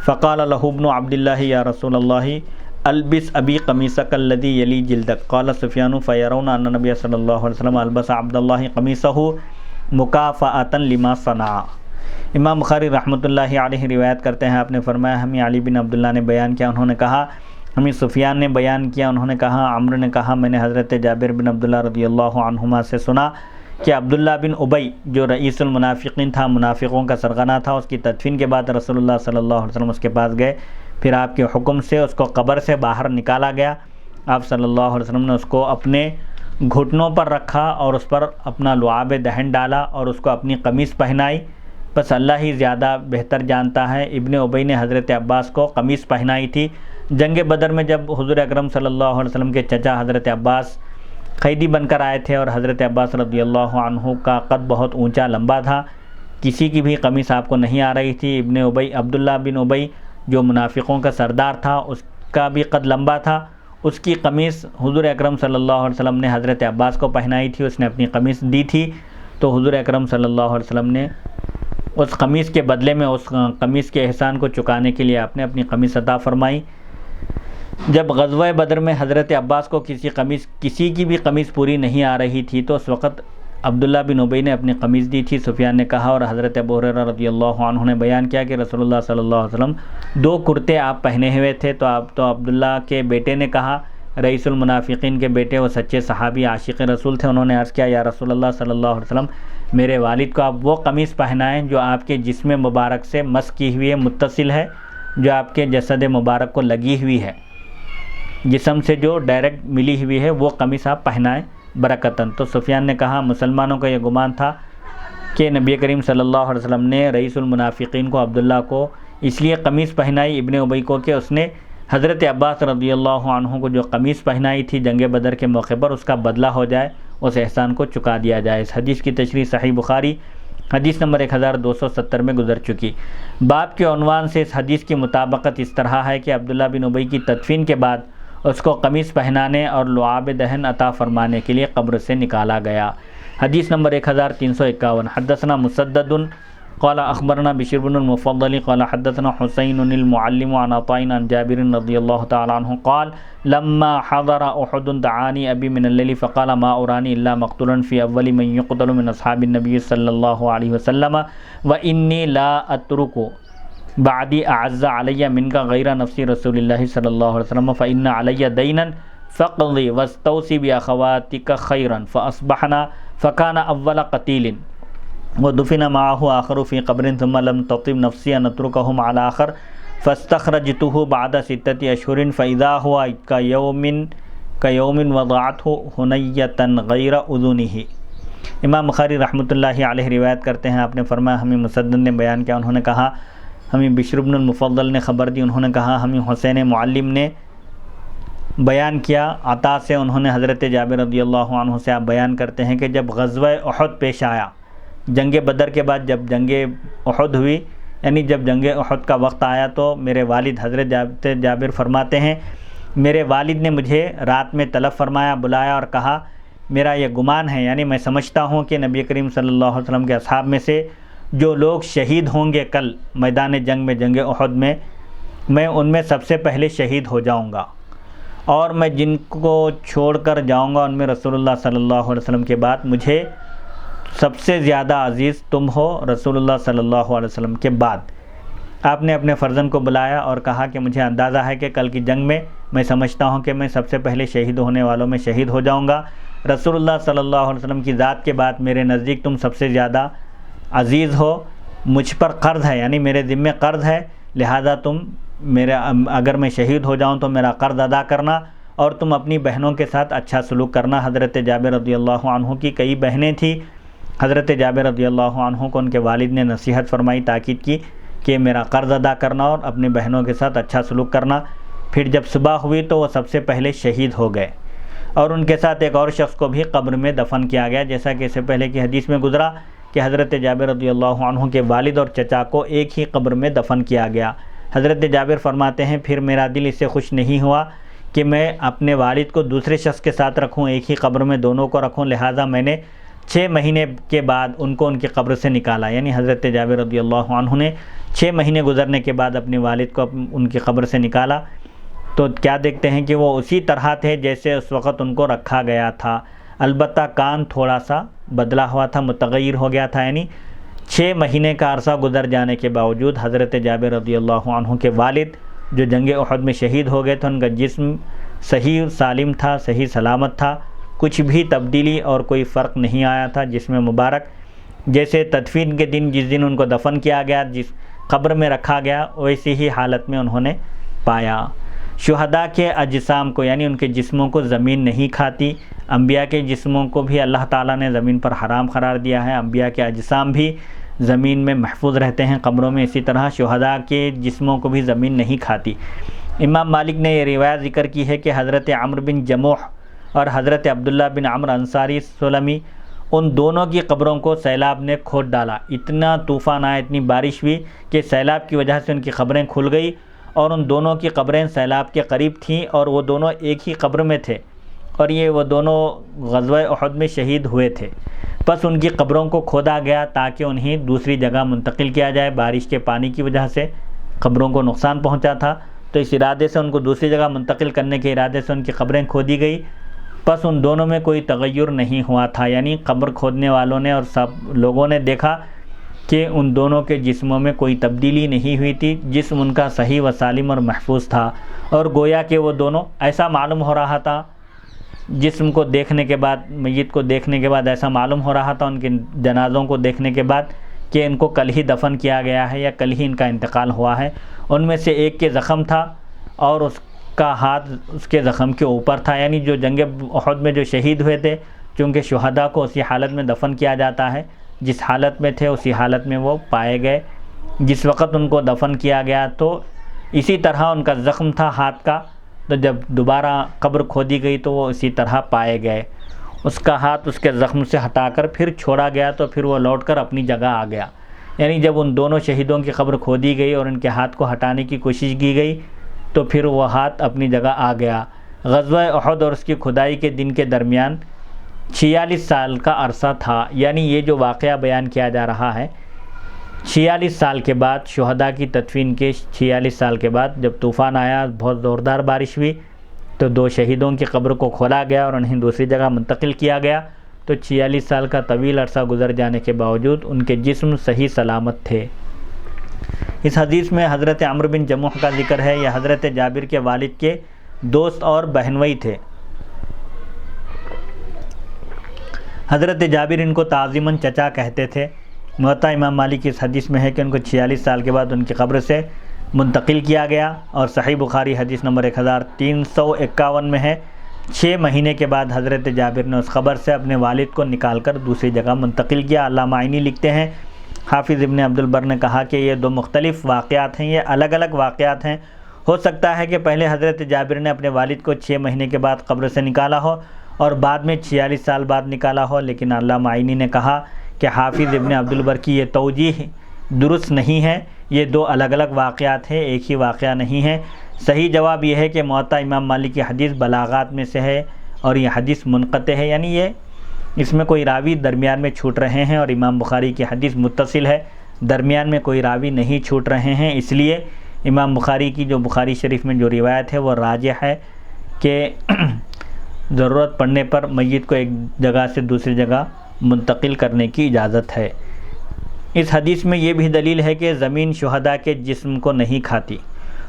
[SPEAKER 1] فقال له ابن عبد الله يا رسول الله البس ابي قميصك الذي يلي جلدك قال سفيان فيرون ان النبي صلى الله عليه وسلم البس عبد الله قميصه مكافأة لما صنع۔ امام بخاری رحمۃ اللہ علیہ روایت کرتے ہیں، آپ نے فرمایا ہمیں علی بن عبداللہ نے بیان کیا، انہوں نے کہا ہمیں سفیان نے بیان کیا، انہوں نے کہا عمرو نے کہا میں نے حضرت جابر بن عبداللہ رضی اللہ عنہما سے سنا کہ عبداللہ بن ابی جو رئیس المنافقین تھا، منافقوں کا سرغنہ تھا، اس کی تدفین کے بعد رسول اللہ صلی اللہ علیہ وسلم اس کے پاس گئے، پھر آپ کے حکم سے اس کو قبر سے باہر نکالا گیا، آپ صلی اللہ علیہ وسلم نے اس کو اپنے گھٹنوں پر رکھا اور اس پر اپنا لعاب دہن ڈالا اور اس کو اپنی قمیص پہنائی، بس اللہ ہی زیادہ بہتر جانتا ہے۔ ابن ابی نے حضرت عباس کو قمیص پہنائی تھی۔ جنگ بدر میں جب حضور اکرم صلی اللہ علیہ وسلم کے چچا حضرت عباس قیدی بن کر آئے تھے اور حضرت عباس رضی اللہ عنہ کا قد بہت اونچا لمبا تھا، کسی کی بھی قمیص آپ کو نہیں آ رہی تھی۔ ابن ابی عبداللہ بن ابی جو منافقوں کا سردار تھا اس کا بھی قد لمبا تھا، اس کی قمیص حضور اکرم صلی اللہ علیہ وسلم نے حضرت عباس کو پہنائی تھی، اس نے اپنی قمیص دی تھی، تو حضور اکرم صلی اللہ علیہ وسلم نے اس قمیص کے بدلے میں اس قمیص کے احسان کو چکانے کے لیے آپ نے اپنی قمیص عطا فرمائی۔ جب غزوہ بدر میں حضرت عباس کو کسی کی بھی قمیص پوری نہیں آ رہی تھی تو اس وقت عبداللہ بن ابی نے اپنی قمیص دی تھی، سفیان نے کہا، اور حضرت ابو ہریرہ رضی اللہ عنہ نے بیان کیا کہ رسول اللہ صلی اللہ علیہ وسلم 2 کرتے آپ پہنے ہوئے تھے، تو عبداللہ کے بیٹے نے کہا، رئیس المنافقین کے بیٹے وہ سچے صحابی عاشق رسول تھے، انہوں نے عرض کیا یا رسول اللہ صلی اللہ علیہ وسلم میرے والد کو آپ وہ قمیص پہنائیں جو آپ کے جسم مبارک سے مس کی ہوئی ہے، متصل ہے، جو آپ کے جسد مبارک کو لگی ہوئی ہے، جسم سے جو ڈائریکٹ ملی ہوئی ہے وہ قمیص آپ پہنائیں برکتاً۔ تو سفیان نے کہا مسلمانوں کا یہ گمان تھا کہ نبی کریم صلی اللہ علیہ وسلم نے رئیس المنافقین کو عبداللہ کو اس لیے قمیص پہنائی ابن ابی کو کہ اس نے حضرت عباس رضی اللہ عنہ کو جو قمیص پہنائی تھی جنگ بدر کے موقع پر اس کا بدلہ ہو جائے، اس احسان کو چکا دیا جائے۔ اس حدیث کی تشریح صحیح بخاری حدیث نمبر 1270 میں گزر چکی۔ باب کے عنوان سے اس حدیث کی مطابقت اس طرح ہے کہ عبداللہ بن ابی کی تدفین کے بعد اس کو قمیص پہنانے اور لعاب دہن عطا فرمانے کے لیے قبر سے نکالا گیا۔ حدیث نمبر 1351، حدثنا مسدد قال اخبرنا بشر بن المفضل قال حدثنا حسین المعلم عن عطاء عن جابر رضی اللہ تعالی عنہ قال لما حضر احد دعانی ابی من الليل فقال ما ارانی الا مقتولا في اول من يقتل من اصحاب النبي صلی اللہ علیہ وسلم وانی لا اترک بعدی اعز علی منک غیر نفس رسول اللہ صلی اللہ علیہ وسلم فان علی دینا فاقضی واستوصی باخواتک خیرا فاصبحنا فکان اول قتیل ودفن معه آخر في قبر ثم لم تطب نفسي أن أتركهم على آخر فاستخرجته بعد 6 أشهر فإذا هو كيوم وضعته هنية غير أذنه۔ امام بخاری رحمۃ اللہ علیہ روایت کرتے ہیں، آپ نے فرمایا ہمیں مسدد نے بیان کیا، انہوں نے کہا ہمیں بشر بن المفضل نے خبر دی، انہوں نے کہا ہمیں حسین معلم نے بیان کیا عطا سے، انہوں نے حضرت جابر رضی اللہ عنہ سے آپ بیان کرتے ہیں کہ جب غزوہ احد پیش آیا، جنگ بدر کے بعد جب جنگ احد ہوئی، یعنی جب جنگ احد کا وقت آیا تو میرے والد حضرت جابر فرماتے ہیں میرے والد نے مجھے رات میں طلب فرمایا، بلایا اور کہا میرا یہ گمان ہے، یعنی میں سمجھتا ہوں کہ نبی کریم صلی اللہ علیہ وسلم کے اصحاب میں سے جو لوگ شہید ہوں گے کل میدان جنگ میں، جنگ احد میں ان میں سب سے پہلے شہید ہو جاؤں گا، اور میں جن کو چھوڑ کر جاؤں گا ان میں رسول اللہ صلی اللہ علیہ وسلم کے بعد مجھے سب سے زیادہ عزیز تم ہو رسول اللہ صلی اللہ علیہ وسلم کے بعد۔ آپ نے اپنے فرزند کو بلایا اور کہا کہ مجھے اندازہ ہے کہ کل کی جنگ میں سمجھتا ہوں کہ میں سب سے پہلے شہید ہونے والوں میں شہید ہو جاؤں گا۔ رسول اللہ صلی اللہ علیہ وسلم کی ذات کے بعد میرے نزدیک تم سب سے زیادہ عزیز ہو، مجھ پر قرض ہے، یعنی میرے ذمے قرض ہے، لہذا تم اگر میں شہید ہو جاؤں تو میرا قرض ادا کرنا، اور تم اپنی بہنوں کے ساتھ اچھا سلوک کرنا۔ حضرت جابر رضی اللہ عنہ کی کئی بہنیں تھیں، حضرت جابر رضی اللہ عنہ کو ان کے والد نے نصیحت فرمائی، تاکید کی کہ میرا قرض ادا کرنا اور اپنی بہنوں کے ساتھ اچھا سلوک کرنا۔ پھر جب صبح ہوئی تو وہ سب سے پہلے شہید ہو گئے، اور ان کے ساتھ ایک اور شخص کو بھی قبر میں دفن کیا گیا، جیسا کہ اس سے پہلے کی حدیث میں گزرا کہ حضرت جابر رضی اللہ عنہ کے والد اور چچا کو ایک ہی قبر میں دفن کیا گیا۔ حضرت جابر فرماتے ہیں پھر میرا دل اس سے خوش نہیں ہوا کہ میں اپنے والد کو دوسرے شخص کے ساتھ رکھوں، ایک ہی قبر میں دونوں کو رکھوں، لہٰذا میں نے 6 مہینے کے بعد ان کو ان کی قبر سے نکالا، یعنی حضرت جابر رضی اللہ عنہ نے 6 مہینے گزرنے کے بعد اپنے والد کو ان کی قبر سے نکالا، تو کیا دیکھتے ہیں کہ وہ اسی طرح تھے جیسے اس وقت ان کو رکھا گیا تھا، البتہ کان تھوڑا سا بدلا ہوا تھا، متغیر ہو گیا تھا، یعنی 6 مہینے کا عرصہ گزر جانے کے باوجود حضرت جابر رضی اللہ عنہ کے والد جو جنگ احد میں شہید ہو گئے تھے، ان کا جسم صحیح سالم تھا، صحیح سلامت تھا، کچھ بھی تبدیلی اور کوئی فرق نہیں آیا تھا جسم مبارک، جیسے تدفین کے دن جس دن ان کو دفن کیا گیا، جس قبر میں رکھا گیا، ویسی ہی حالت میں انہوں نے پایا۔ شہداء کے اجسام کو، یعنی ان کے جسموں کو زمین نہیں کھاتی، انبیاء کے جسموں کو بھی اللہ تعالیٰ نے زمین پر حرام قرار دیا ہے، انبیاء کے اجسام بھی زمین میں محفوظ رہتے ہیں قبروں میں، اسی طرح شہداء کے جسموں کو بھی زمین نہیں کھاتی۔ امام مالک نے یہ روایت ذکر کی ہے کہ حضرت عمرو بن جموح اور حضرت عبداللہ بن عمرو انصاری سلمی، ان دونوں کی قبروں کو سیلاب نے کھود ڈالا، اتنا طوفان آیا، اتنی بارش ہوئی کہ سیلاب کی وجہ سے ان کی قبریں کھل گئی، اور ان دونوں کی قبریں سیلاب کے قریب تھیں، اور وہ دونوں ایک ہی قبر میں تھے، اور وہ دونوں غزوہ احد میں شہید ہوئے تھے۔ پس ان کی قبروں کو کھودا گیا تاکہ انہیں دوسری جگہ منتقل کیا جائے، بارش کے پانی کی وجہ سے قبروں کو نقصان پہنچا تھا، تو اس ارادے سے ان کو دوسری جگہ منتقل کرنے کے ارادے سے ان کی قبریں کھودی گئی۔ پس ان دونوں میں کوئی تغیر نہیں ہوا تھا، یعنی قبر کھودنے والوں نے اور سب لوگوں نے دیکھا کہ ان دونوں کے جسموں میں کوئی تبدیلی نہیں ہوئی تھی، جسم ان کا صحیح و سالم اور محفوظ تھا، اور گویا کہ وہ دونوں ایسا معلوم ہو رہا تھا، جسم کو دیکھنے کے بعد، میت کو دیکھنے کے بعد ایسا معلوم ہو رہا تھا ان کے جنازوں کو دیکھنے کے بعد کہ ان کو کل ہی دفن کیا گیا ہے یا کل ہی ان کا انتقال ہوا ہے۔ ان میں سے ایک کے زخم تھا اور اس کا ہاتھ اس کے زخم کے اوپر تھا، یعنی جو جنگ احد میں جو شہید ہوئے تھے، چونکہ شہداء کو اسی حالت میں دفن کیا جاتا ہے، جس حالت میں تھے اسی حالت میں وہ پائے گئے، جس وقت ان کو دفن کیا گیا تو اسی طرح ان کا زخم تھا ہاتھ کا، تو جب دوبارہ قبر کھودی گئی تو وہ اسی طرح پائے گئے، اس کا ہاتھ اس کے زخم سے ہٹا کر پھر چھوڑا گیا تو پھر وہ لوٹ کر اپنی جگہ آ گیا، یعنی جب ان دونوں شہیدوں کی قبر کھودی گئی اور ان کے ہاتھ کو ہٹانے کی کوشش کی گئی تو پھر وہ ہاتھ اپنی جگہ آ گیا۔ غزوہ احد اور اس کی کھدائی کے دن کے درمیان 46 سال کا عرصہ تھا، یعنی یہ جو واقعہ بیان کیا جا رہا ہے 46 سال کے بعد، شہداء کی تدفین کے 46 سال کے بعد جب طوفان آیا، بہت زوردار بارش ہوئی، تو 2 شہیدوں کی قبر کو کھولا گیا اور انہیں دوسری جگہ منتقل کیا گیا، تو 46 سال کا طویل عرصہ گزر جانے کے باوجود ان کے جسم صحیح سلامت تھے۔ اس حدیث میں حضرت عمرو بن جموح کا ذکر ہے، یہ حضرت جابر کے والد کے دوست اور بہنوئی تھے۔ حضرت جابر ان کو تعظیماً چچا کہتے تھے۔ موطا امام مالک کی اس حدیث میں ہے کہ ان کو 46 سال کے بعد ان کی قبر سے منتقل کیا گیا، اور صحیح بخاری حدیث نمبر 1351 میں ہے 6 مہینے کے بعد حضرت جابر نے اس قبر سے اپنے والد کو نکال کر دوسری جگہ منتقل کیا۔ علامہ عینی لکھتے ہیں، حافظ ابن عبد البر نے کہا کہ یہ 2 مختلف واقعات ہیں، یہ الگ الگ واقعات ہیں، ہو سکتا ہے کہ پہلے حضرت جابر نے اپنے والد کو 6 مہینے کے بعد قبر سے نکالا ہو اور بعد میں 46 سال بعد نکالا ہو، لیکن علامہ عینی نے کہا کہ حافظ ابن عبد البر کی یہ توجیح درست نہیں ہے، یہ 2 الگ الگ واقعات ہیں، ایک ہی واقعہ نہیں ہے۔ صحیح جواب یہ ہے کہ موطا امام مالک کی حدیث بلاغات میں سے ہے اور یہ حدیث منقطع ہے، یعنی اس میں کوئی راوی درمیان میں چھوٹ رہے ہیں، اور امام بخاری کی حدیث متصل ہے، درمیان میں کوئی راوی نہیں چھوٹ رہے ہیں، اس لیے امام بخاری کی جو بخاری شریف میں جو روایت ہے وہ راجح ہے کہ ضرورت پڑنے پر میت کو ایک جگہ سے دوسری جگہ منتقل کرنے کی اجازت ہے۔ اس حدیث میں یہ بھی دلیل ہے کہ زمین شہداء کے جسم کو نہیں کھاتی۔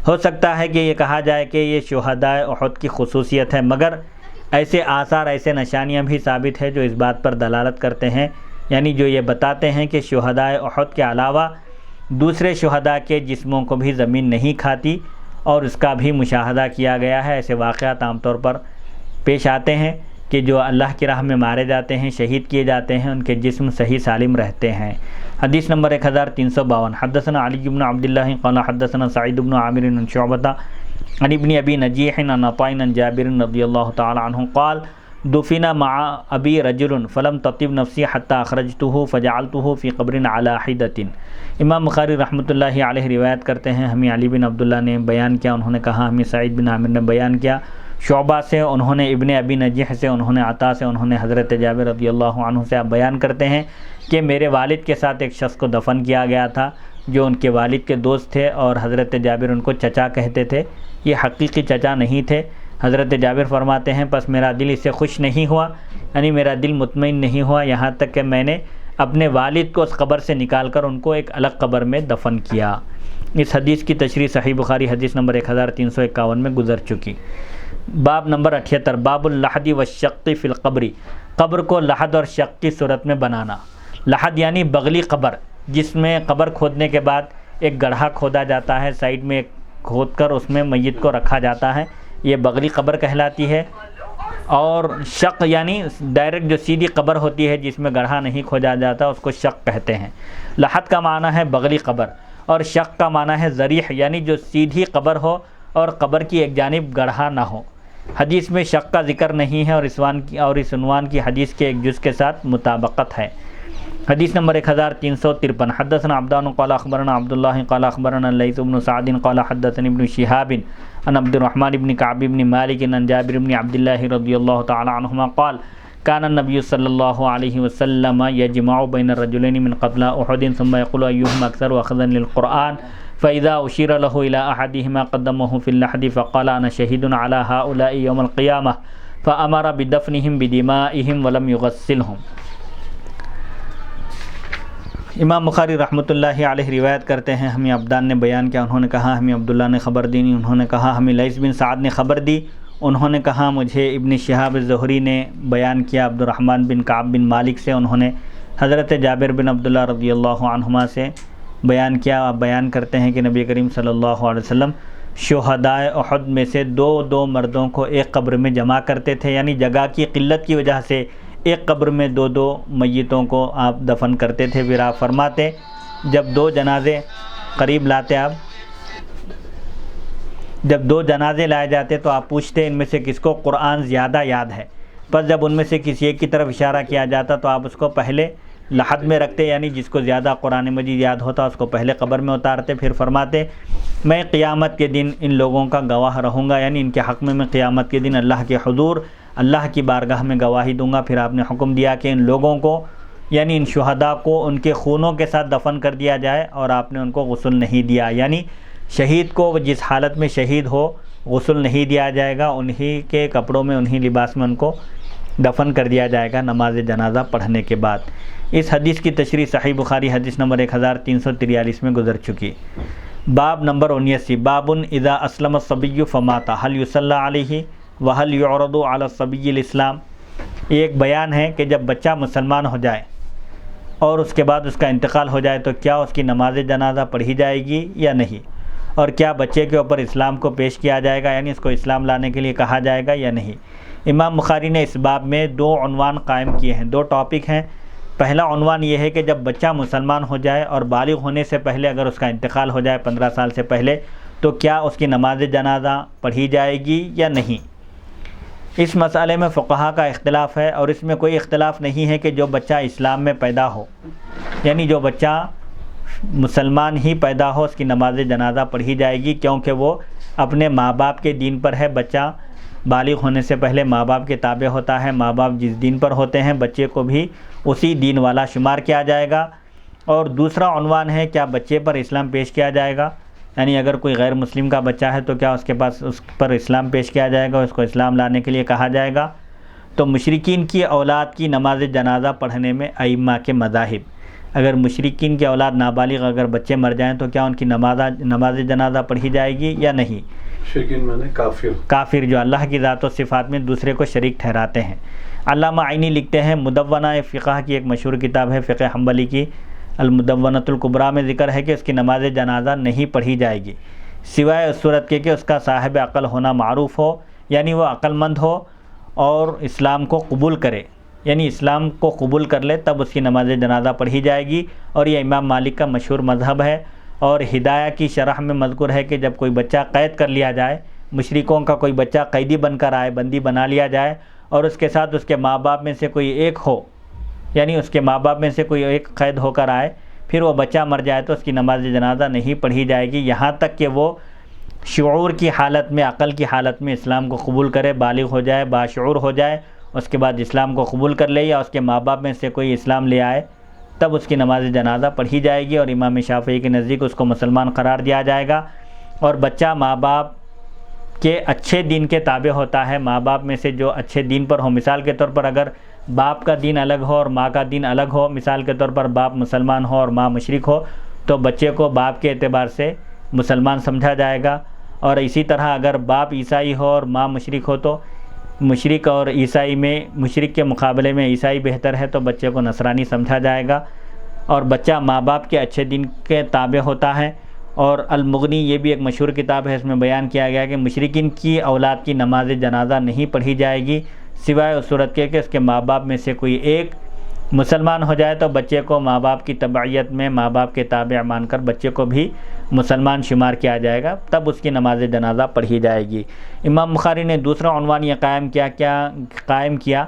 [SPEAKER 1] ہو سکتا ہے کہ یہ کہا جائے کہ یہ شہداء احد کی خصوصیت ہے، مگر ایسے آثار، ایسے نشانیاں بھی ثابت ہیں جو اس بات پر دلالت کرتے ہیں، یعنی جو یہ بتاتے ہیں کہ شہداء احد کے علاوہ دوسرے شہداء کے جسموں کو بھی زمین نہیں کھاتی، اور اس کا بھی مشاہدہ کیا گیا ہے۔ ایسے واقعات عام طور پر پیش آتے ہیں کہ جو اللہ کی راہ میں مارے جاتے ہیں، شہید کیے جاتے ہیں، ان کے جسم صحیح سالم رہتے ہیں۔ حدیث نمبر 1352، حدثنا علی بن عبداللہ قال حدثنا سعید بن عامر عن شعبۃ عن ابن ابی نجیح عن عطاء عن جابر رضی اللہ تعالی عنہ قال دفن مع ابی رجل فلم تطب نفسی حتی اخرجته فجعلته فی قبر علی حدۃ۔ امام بخاری رحمۃ اللہ علیہ روایت کرتے ہیں، ہمیں علی بن عبداللہ نے بیان کیا، انہوں نے کہا ہمیں سعید بن عامر نے بیان کیا، شعبہ سے انہوں نے ابن ابی نجیح سے، انہوں نے عطا سے، انہوں نے حضرت جابر رضی اللہ عنہ سے آپ بیان کرتے ہیں کہ میرے والد کے ساتھ ایک شخص کو دفن کیا گیا تھا جو ان کے والد کے دوست تھے، اور حضرت جابر ان کو چچا کہتے تھے۔ یہ حقیقی چچا نہیں تھے۔ حضرت جابر فرماتے ہیں پس میرا دل اس سے خوش نہیں ہوا، یعنی میرا دل مطمئن نہیں ہوا، یہاں تک کہ میں نے اپنے والد کو اس قبر سے نکال کر ان کو ایک الگ قبر میں دفن کیا۔ اس حدیث کی تشریح صحیح بخاری حدیث نمبر 1351 میں گزر چکی۔ باب نمبر 78، باب اللحد والشق فی القبر، قبر کو لحد اور شق کی صورت میں بنانا۔ لحد یعنی بغلی قبر، جس میں قبر کھودنے کے بعد ایک گڑھا کھودا جاتا ہے، سائیڈ میں کھود کر اس میں میت کو رکھا جاتا ہے، یہ بغلی قبر کہلاتی ہے۔ اور شق یعنی ڈائریکٹ جو سیدھی قبر ہوتی ہے جس میں گڑھا نہیں کھودا جاتا، اس کو شق کہتے ہیں۔ لحد کا معنی ہے بغلی قبر، اور شق کا معنی ہے ذریح، یعنی جو سیدھی قبر ہو اور قبر کی ایک جانب گڑھا نہ ہو۔ حدیث میں شق کا ذکر نہیں ہے، اور اس عنوان کی حدیث کے ایک جز کے ساتھ مطابقت ہے۔ حدیث نمبر 1353، حدثنا عبدان قال اخبرنا عبداللہ قال اخبرنا اللیث بن سعد قال حدثني ابن شهاب عن عبد الرحمن بن كعب بن مالك عن جابر بن عبد الله رضي الله تعالى عنهما قال كان النبي صلى الله عليه وسلم يجمع بين الرجلين من قتلى احد ثم يقول ايهما اكثر اخذا للقرآن فاذا اشير له الى احدهما قدمه في اللحد فقال انا شهيد على هؤلاء يوم القيامه فامر بدفنهم بدمائهم ولم يغسلهم۔ امام بخاری رحمۃ اللہ علیہ روایت کرتے ہیں، ہمیں عبدان نے بیان کیا، انہوں نے کہا ہمیں عبداللہ نے خبر دی، انہوں نے کہا ہمیں لیث بن سعد نے خبر دی، انہوں نے کہا مجھے ابن شہاب الزہری نے بیان کیا عبد الرحمن بن کعب بن مالک سے، انہوں نے حضرت جابر بن عبداللہ رضی اللہ عنہما سے بیان کیا۔ آپ بیان کرتے ہیں کہ نبی کریم صلی اللہ علیہ وسلم شہداء احد میں سے دو مردوں کو ایک قبر میں جمع کرتے تھے، یعنی جگہ کی قلت کی وجہ سے ایک قبر میں دو میتوں کو آپ دفن کرتے تھے۔ پھر آپ فرماتے جب دو جنازے قریب لاتے، آپ جب دو جنازے لائے جاتے تو آپ پوچھتے ان میں سے کس کو قرآن زیادہ یاد ہے، پس جب ان میں سے کسی ایک کی طرف اشارہ کیا جاتا تو آپ اس کو پہلے لحد میں رکھتے، یعنی جس کو زیادہ قرآن مجید یاد ہوتا اس کو پہلے قبر میں اتارتے۔ پھر فرماتے میں قیامت کے دن ان لوگوں کا گواہ رہوں گا، یعنی ان کے حق میں قیامت کے دن اللہ کے حضور، اللہ کی بارگاہ میں گواہی دوں گا۔ پھر آپ نے حکم دیا کہ ان لوگوں کو، یعنی ان شہداء کو ان کے خونوں کے ساتھ دفن کر دیا جائے، اور آپ نے ان کو غسل نہیں دیا، یعنی شہید کو جس حالت میں شہید ہو غسل نہیں دیا جائے گا، انہی کے کپڑوں میں، انہی لباس میں ان کو دفن کر دیا جائے گا نماز جنازہ پڑھنے کے بعد۔ اس حدیث کی تشریح صحیح بخاری حدیث نمبر 1343 میں گزر چکی۔ باب نمبر 79، باب اذا اسلم الصبی فمات هل یصلی علیہ وهل يعرض على الصبی الاسلام۔ یہ ایک بیان ہے کہ جب بچہ مسلمان ہو جائے اور اس کے بعد اس کا انتقال ہو جائے تو کیا اس کی نماز جنازہ پڑھی جائے گی یا نہیں، اور کیا بچے کے اوپر اسلام کو پیش کیا جائے گا، یعنی اس کو اسلام لانے کے لیے کہا جائے گا یا نہیں۔ امام بخاری نے اس باب میں 2 عنوان قائم کیے ہیں، 2 ٹاپک ہیں۔ پہلا عنوان یہ ہے کہ جب بچہ مسلمان ہو جائے اور بالغ ہونے سے پہلے اگر اس کا انتقال ہو جائے 15 سال سے پہلے تو کیا اس کی نماز جنازہ پڑھی جائے گی یا نہیں۔ اس مسئلے میں فقہا کا اختلاف ہے، اور اس میں کوئی اختلاف نہیں ہے کہ جو بچہ اسلام میں پیدا ہو، یعنی جو بچہ مسلمان ہی پیدا ہو، اس کی نماز جنازہ پڑھی جائے گی، کیونکہ وہ اپنے ماں باپ کے دین پر ہے۔ بچہ بالغ ہونے سے پہلے ماں باپ کے تابع ہوتا ہے، ماں باپ جس دین پر ہوتے ہیں بچے کو بھی اسی دین والا شمار کیا جائے گا۔ اور دوسرا عنوان ہے کیا بچے پر اسلام پیش کیا جائے گا، یعنی اگر کوئی غیر مسلم کا بچہ ہے تو کیا اس کے پاس اس پر اسلام پیش کیا جائے گا، اس کو اسلام لانے کے لیے کہا جائے گا۔ تو مشرکین کی اولاد کی نماز جنازہ پڑھنے میں ائمہ کے مذاہب، اگر مشرکین کی اولاد نابالغ اگر بچے مر جائیں تو کیا ان کی نماز جنازہ پڑھی جائے گی یا نہیں؟
[SPEAKER 3] مشرکین مانے
[SPEAKER 1] کافر جو اللہ کی ذات و صفات میں دوسرے کو شریک ٹھہراتے ہیں۔ علامہ عینی لکھتے ہیں مدونہ فقہ کی ایک مشہور کتاب ہے فقہ حنبلی کی المدونۃ الکبریٰ میں ذکر ہے کہ اس کی نماز جنازہ نہیں پڑھی جائے گی سوائے اس صورت کے کہ اس کا صاحب عقل ہونا معروف ہو، یعنی وہ عقل مند ہو اور اسلام کو قبول کرے، یعنی اسلام کو قبول کر لے تب اس کی نماز جنازہ پڑھی جائے گی، اور یہ امام مالک کا مشہور مذہب ہے۔ اور ہدایہ کی شرح میں مذکور ہے کہ جب کوئی بچہ قید کر لیا جائے، مشرکوں کا کوئی بچہ قیدی بن کر آئے، بندی بنا لیا جائے، اور اس کے ساتھ اس کے ماں باپ میں سے کوئی ایک ہو، یعنی اس کے ماں باپ میں سے کوئی ایک قید ہو کر آئے، پھر وہ بچہ مر جائے تو اس کی نماز جنازہ نہیں پڑھی جائے گی یہاں تک کہ وہ شعور کی حالت میں، عقل کی حالت میں اسلام کو قبول کرے، بالغ ہو جائے، باشعور ہو جائے، اس کے بعد اسلام کو قبول کر لے، یا اس کے ماں باپ میں سے کوئی اسلام لے آئے تب اس کی نماز جنازہ پڑھی جائے گی، اور امام شافعی کے نزدیک اس کو مسلمان قرار دیا جائے گا۔ اور بچہ ماں باپ کے اچھے دین کے تابع ہوتا ہے، ماں باپ میں سے جو اچھے دین پر ہو، مثال کے طور پر اگر باپ کا دین الگ ہو اور ماں کا دین الگ ہو، مثال کے طور پر باپ مسلمان ہو اور ماں مشرک ہو، تو بچے کو باپ کے اعتبار سے مسلمان سمجھا جائے گا۔ اور اسی طرح اگر باپ عیسائی ہو اور ماں مشرک ہو تو مشرک اور عیسائی میں، مشرک کے مقابلے میں عیسائی بہتر ہے تو بچے کو نصرانی سمجھا جائے گا، اور بچہ ماں باپ کے اچھے دین کے تابع ہوتا ہے۔ اور المغنی یہ بھی ایک مشہور کتاب ہے، اس میں بیان کیا گیا کہ مشرکین کی اولاد کی نماز جنازہ نہیں پڑھی جائے گی سوائے اس صورت کے کہ اس کے ماں باپ میں سے کوئی ایک مسلمان ہو جائے، تو بچے کو ماں باپ کی تبعیت میں ماں باپ کے تابع مان کر بچے کو بھی مسلمان شمار کیا جائے گا، تب اس کی نماز جنازہ پڑھی جائے گی۔ امام بخاری نے دوسرا عنوان یہ قائم کیا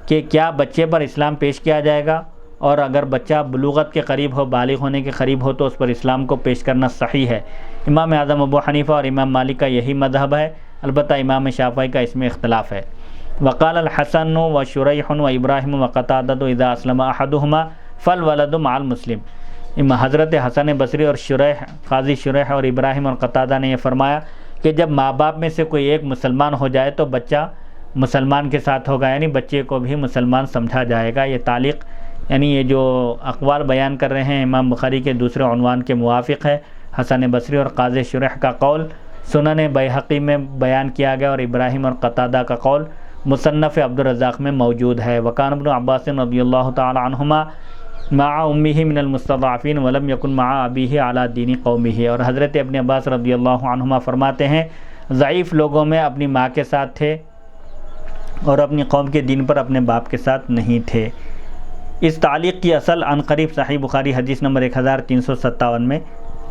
[SPEAKER 1] کہ کیا بچے پر اسلام پیش کیا جائے گا، اور اگر بچہ بلوغت کے قریب ہو، بالغ ہونے کے قریب ہو تو اس پر اسلام کو پیش کرنا صحیح ہے۔ امام اعظم ابو حنیفہ اور امام مالک کا یہی مذہب ہے، البتہ امام شافعی کا اس میں اختلاف ہے۔ وقال الحسن و شریح و ابراہیم و قتادہ اذا اسلم احدہما فالولد مع المسلم، حضرت حسن بصری اور قاضی شریح اور ابراہیم اور قتادہ نے یہ فرمایا کہ جب ماں باپ میں سے کوئی ایک مسلمان ہو جائے تو بچہ مسلمان کے ساتھ ہوگا، یعنی بچے کو بھی مسلمان سمجھا جائے گا۔ یہ تعلیق یعنی یہ جو اقوال بیان کر رہے ہیں امام بخاری کے دوسرے عنوان کے موافق ہے۔ حسن بصری اور قاضی شریح کا قول سنن بیہقی میں بیان کیا گیا، اور ابراہیم اور قتادہ کا قول مصنف عبدالرزاق میں موجود ہے۔ وکان ابن عباس رضی اللہ تعالی عنہما مع امہ من المستضعفین ولم یکن مع ابیہ علی دین قومہ، اور حضرت ابن عباس رضی اللہ عنہما فرماتے ہیں ضعیف لوگوں میں اپنی ماں کے ساتھ تھے اور اپنی قوم کے دین پر اپنے باپ کے ساتھ نہیں تھے۔ اس تعلیق کی اصل عنقریب صحیح بخاری حدیث نمبر 1357 میں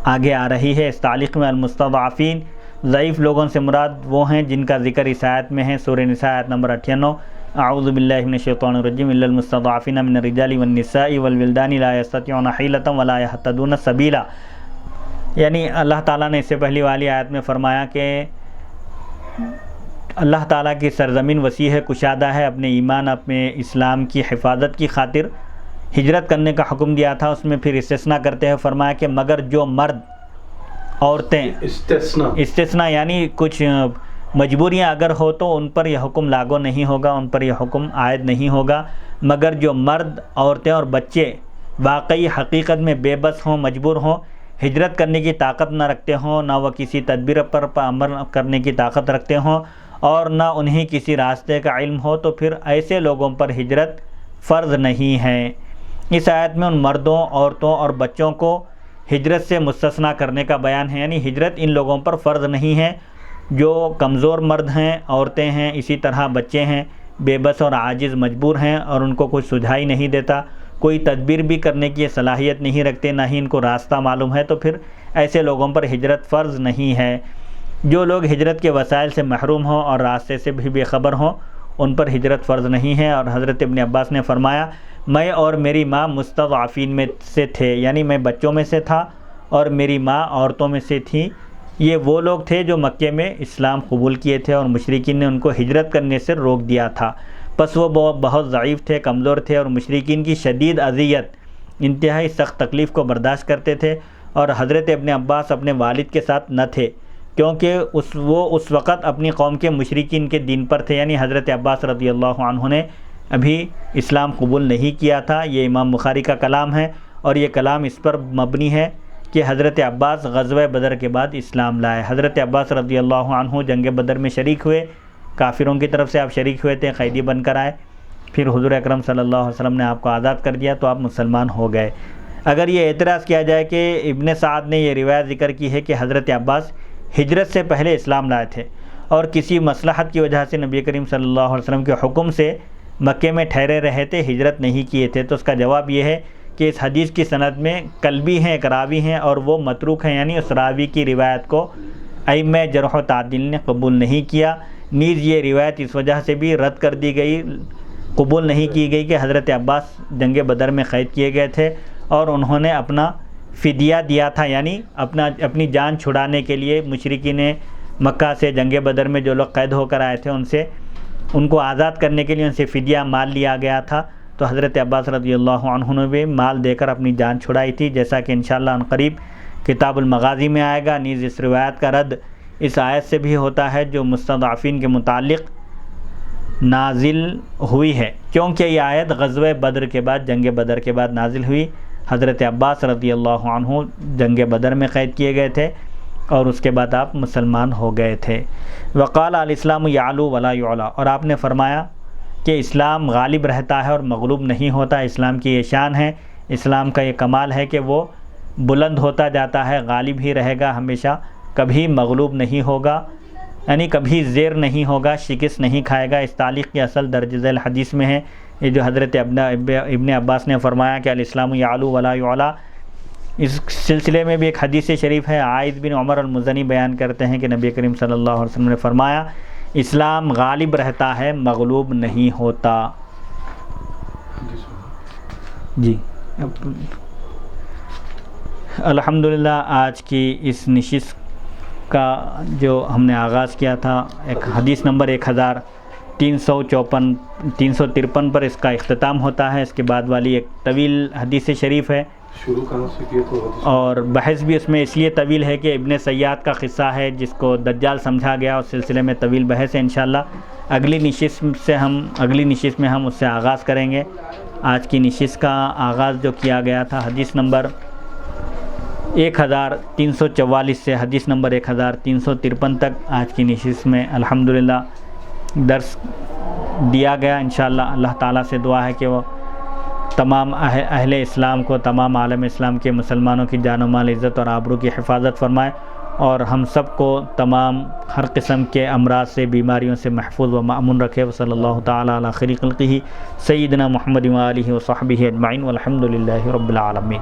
[SPEAKER 1] آگے آ رہی ہے۔ اس تعلیق میں المستضعفین ضعیف لوگوں سے مراد وہ ہیں جن کا ذکر اس آیت میں ہے، سورہ نساء آیت نمبر 98، اعوذ باللہ من الشیطان الرجیم الا المستضعفین من الرجال والنساء والولدان لا یستطیعون حیلۃ ولا یہتدون سبیلا، یعنی اللہ تعالیٰ نے اس سے پہلی والی آیت میں فرمایا کہ اللہ تعالیٰ کی سرزمین وسیع ہے، کشادہ ہے، اپنے ایمان، اپنے اسلام کی حفاظت کی خاطر ہجرت کرنے کا حکم دیا تھا، اس میں پھر استثناء کرتے ہوئے فرمایا کہ مگر جو مرد، عورتیں، استثناء یعنی کچھ مجبوریاں اگر ہو تو ان پر یہ حکم لاگو نہیں ہوگا، ان پر یہ حکم عائد نہیں ہوگا، مگر جو مرد، عورتیں اور بچے واقعی حقیقت میں بے بس ہوں، مجبور ہوں، ہجرت کرنے کی طاقت نہ رکھتے ہوں، نہ وہ کسی تدبیر پر عمل کرنے کی طاقت رکھتے ہوں اور نہ انہیں کسی راستے کا علم ہو، تو پھر ایسے لوگوں پر ہجرت فرض نہیں ہے۔ اس آیت میں ان مردوں، عورتوں اور بچوں کو ہجرت سے مستثنیٰ کرنے کا بیان ہے، یعنی ہجرت ان لوگوں پر فرض نہیں ہے جو کمزور مرد ہیں، عورتیں ہیں، اسی طرح بچے ہیں، بے بس اور عاجز مجبور ہیں اور ان کو کوئی سجھائی نہیں دیتا، کوئی تدبیر بھی کرنے کی صلاحیت نہیں رکھتے، نہ ہی ان کو راستہ معلوم ہے، تو پھر ایسے لوگوں پر ہجرت فرض نہیں ہے۔ جو لوگ ہجرت کے وسائل سے محروم ہوں اور راستے سے بھی بے خبر ہوں ان پر ہجرت فرض نہیں ہے۔ اور حضرت ابن عباس نے فرمایا میں اور میری ماں مستضعفین میں سے تھے، یعنی میں بچوں میں سے تھا اور میری ماں عورتوں میں سے تھی۔ یہ وہ لوگ تھے جو مکے میں اسلام قبول کیے تھے اور مشرکین نے ان کو ہجرت کرنے سے روک دیا تھا، پس وہ بہت ضعیف تھے، کمزور تھے، اور مشرکین کی شدید اذیت انتہائی سخت تکلیف کو برداشت کرتے تھے، اور حضرت ابن عباس اپنے والد کے ساتھ نہ تھے کیونکہ وہ اس وقت اپنی قوم کے مشرکین کے دین پر تھے، یعنی حضرت عباس رضی اللہ عنہ نے ابھی اسلام قبول نہیں کیا تھا۔ یہ امام بخاری کا کلام ہے، اور یہ کلام اس پر مبنی ہے کہ حضرت عباس غزوہ بدر کے بعد اسلام لائے۔ حضرت عباس رضی اللہ عنہ جنگ بدر میں شریک ہوئے، کافروں کی طرف سے آپ شریک ہوئے تھے، قیدی بن کر آئے، پھر حضور اکرم صلی اللہ علیہ وسلم نے آپ کو آزاد کر دیا تو آپ مسلمان ہو گئے۔ اگر یہ اعتراض کیا جائے کہ ابن سعد نے یہ روایت ذکر کی ہے کہ حضرت عباس ہجرت سے پہلے اسلام لائے تھے اور کسی مصلحت کی وجہ سے نبی کریم صلی اللہ علیہ وسلم کے حکم سے مکے میں ٹھہرے رہے تھے، ہجرت نہیں کیے تھے، تو اس کا جواب یہ ہے کہ اس حدیث کی سند میں کلبی ہیں، ایک راوی ہیں، اور وہ متروک ہیں، یعنی اس راوی کی روایت کو ائمہ جرح و تعدیل نے قبول نہیں کیا۔ نیز یہ روایت اس وجہ سے بھی رد کر دی گئی، قبول نہیں کی گئی کہ حضرت عباس جنگ بدر میں قید کیے گئے تھے اور انہوں نے اپنا فدیہ دیا تھا، یعنی اپنی جان چھڑانے کے لیے مشرکین مکہ سے جنگ بدر میں جو لوگ قید ہو کر آئے تھے ان کو آزاد کرنے کے لیے ان سے فدیہ مال لیا گیا تھا، تو حضرت عباس رضی اللہ عنہ نے بھی مال دے کر اپنی جان چھڑائی تھی، جیسا کہ انشاءاللہ ان قریب کتاب المغازی میں آئے گا۔ نیز اس روایت کا رد اس آیت سے بھی ہوتا ہے جو مستضعفین کے متعلق نازل ہوئی ہے، کیونکہ یہ آیت غزوہ بدر کے بعد، جنگ بدر کے بعد نازل ہوئی۔ حضرت عباس رضی اللہ عنہ جنگ بدر میں قید کیے گئے تھے اور اس کے بعد آپ مسلمان ہو گئے تھے۔ وقال الاسلام یعلو ولا یعلا، اور آپ نے فرمایا کہ اسلام غالب رہتا ہے اور مغلوب نہیں ہوتا۔ اسلام کی یہ شان ہے، اسلام کا یہ کمال ہے کہ وہ بلند ہوتا جاتا ہے، غالب ہی رہے گا ہمیشہ، کبھی مغلوب نہیں ہوگا، یعنی کبھی زیر نہیں ہوگا، شکست نہیں کھائے گا۔ اس تعلیق کی اصل درج ذیل حدیث میں ہے، یہ جو حضرت ابن عباس نے فرمایا کہ الاسلام یعلو ولا یعلا، اس سلسلے میں بھی ایک حدیث شریف ہے۔ عائد بن عمر المزنی بیان کرتے ہیں کہ نبی کریم صلی اللہ علیہ وسلم نے فرمایا اسلام غالب رہتا ہے، مغلوب نہیں ہوتا۔ جی الحمدللہ آج کی اس نشست کا جو ہم نے آغاز کیا تھا، ایک حدیث نمبر 1353 پر اس کا اختتام ہوتا ہے۔ اس کے بعد والی ایک طویل حدیث شریف ہے،
[SPEAKER 3] شروع کہاں سے کیا تو حدیث، اور
[SPEAKER 1] بحث بھی اس میں اس لیے طویل ہے کہ ابن سیاد کا قصہ ہے جس کو دجال سمجھا گیا، اس سلسلے میں طویل بحث ہے۔ انشاءاللہ اگلی نشست میں ہم اس سے آغاز کریں گے۔ آج کی نشست کا آغاز جو کیا گیا تھا حدیث نمبر 1344 سے حدیث نمبر 1353 تک آج کی نشست میں الحمدللہ درس دیا گیا۔ انشاءاللہ اللہ تعالیٰ سے دعا ہے کہ وہ تمام اہل اسلام کو، تمام عالم اسلام کے مسلمانوں کی جان و مال، عزت اور آبرو کی حفاظت فرمائے، اور ہم سب کو تمام ہر قسم کے امراض سے، بیماریوں سے محفوظ و مأمون رکھے۔ وصلی اللہ تعالیٰ علی خیر خلقہ سیدنا محمد و آلہ و صحبہ اجمعین والحمد للہ رب العالمین۔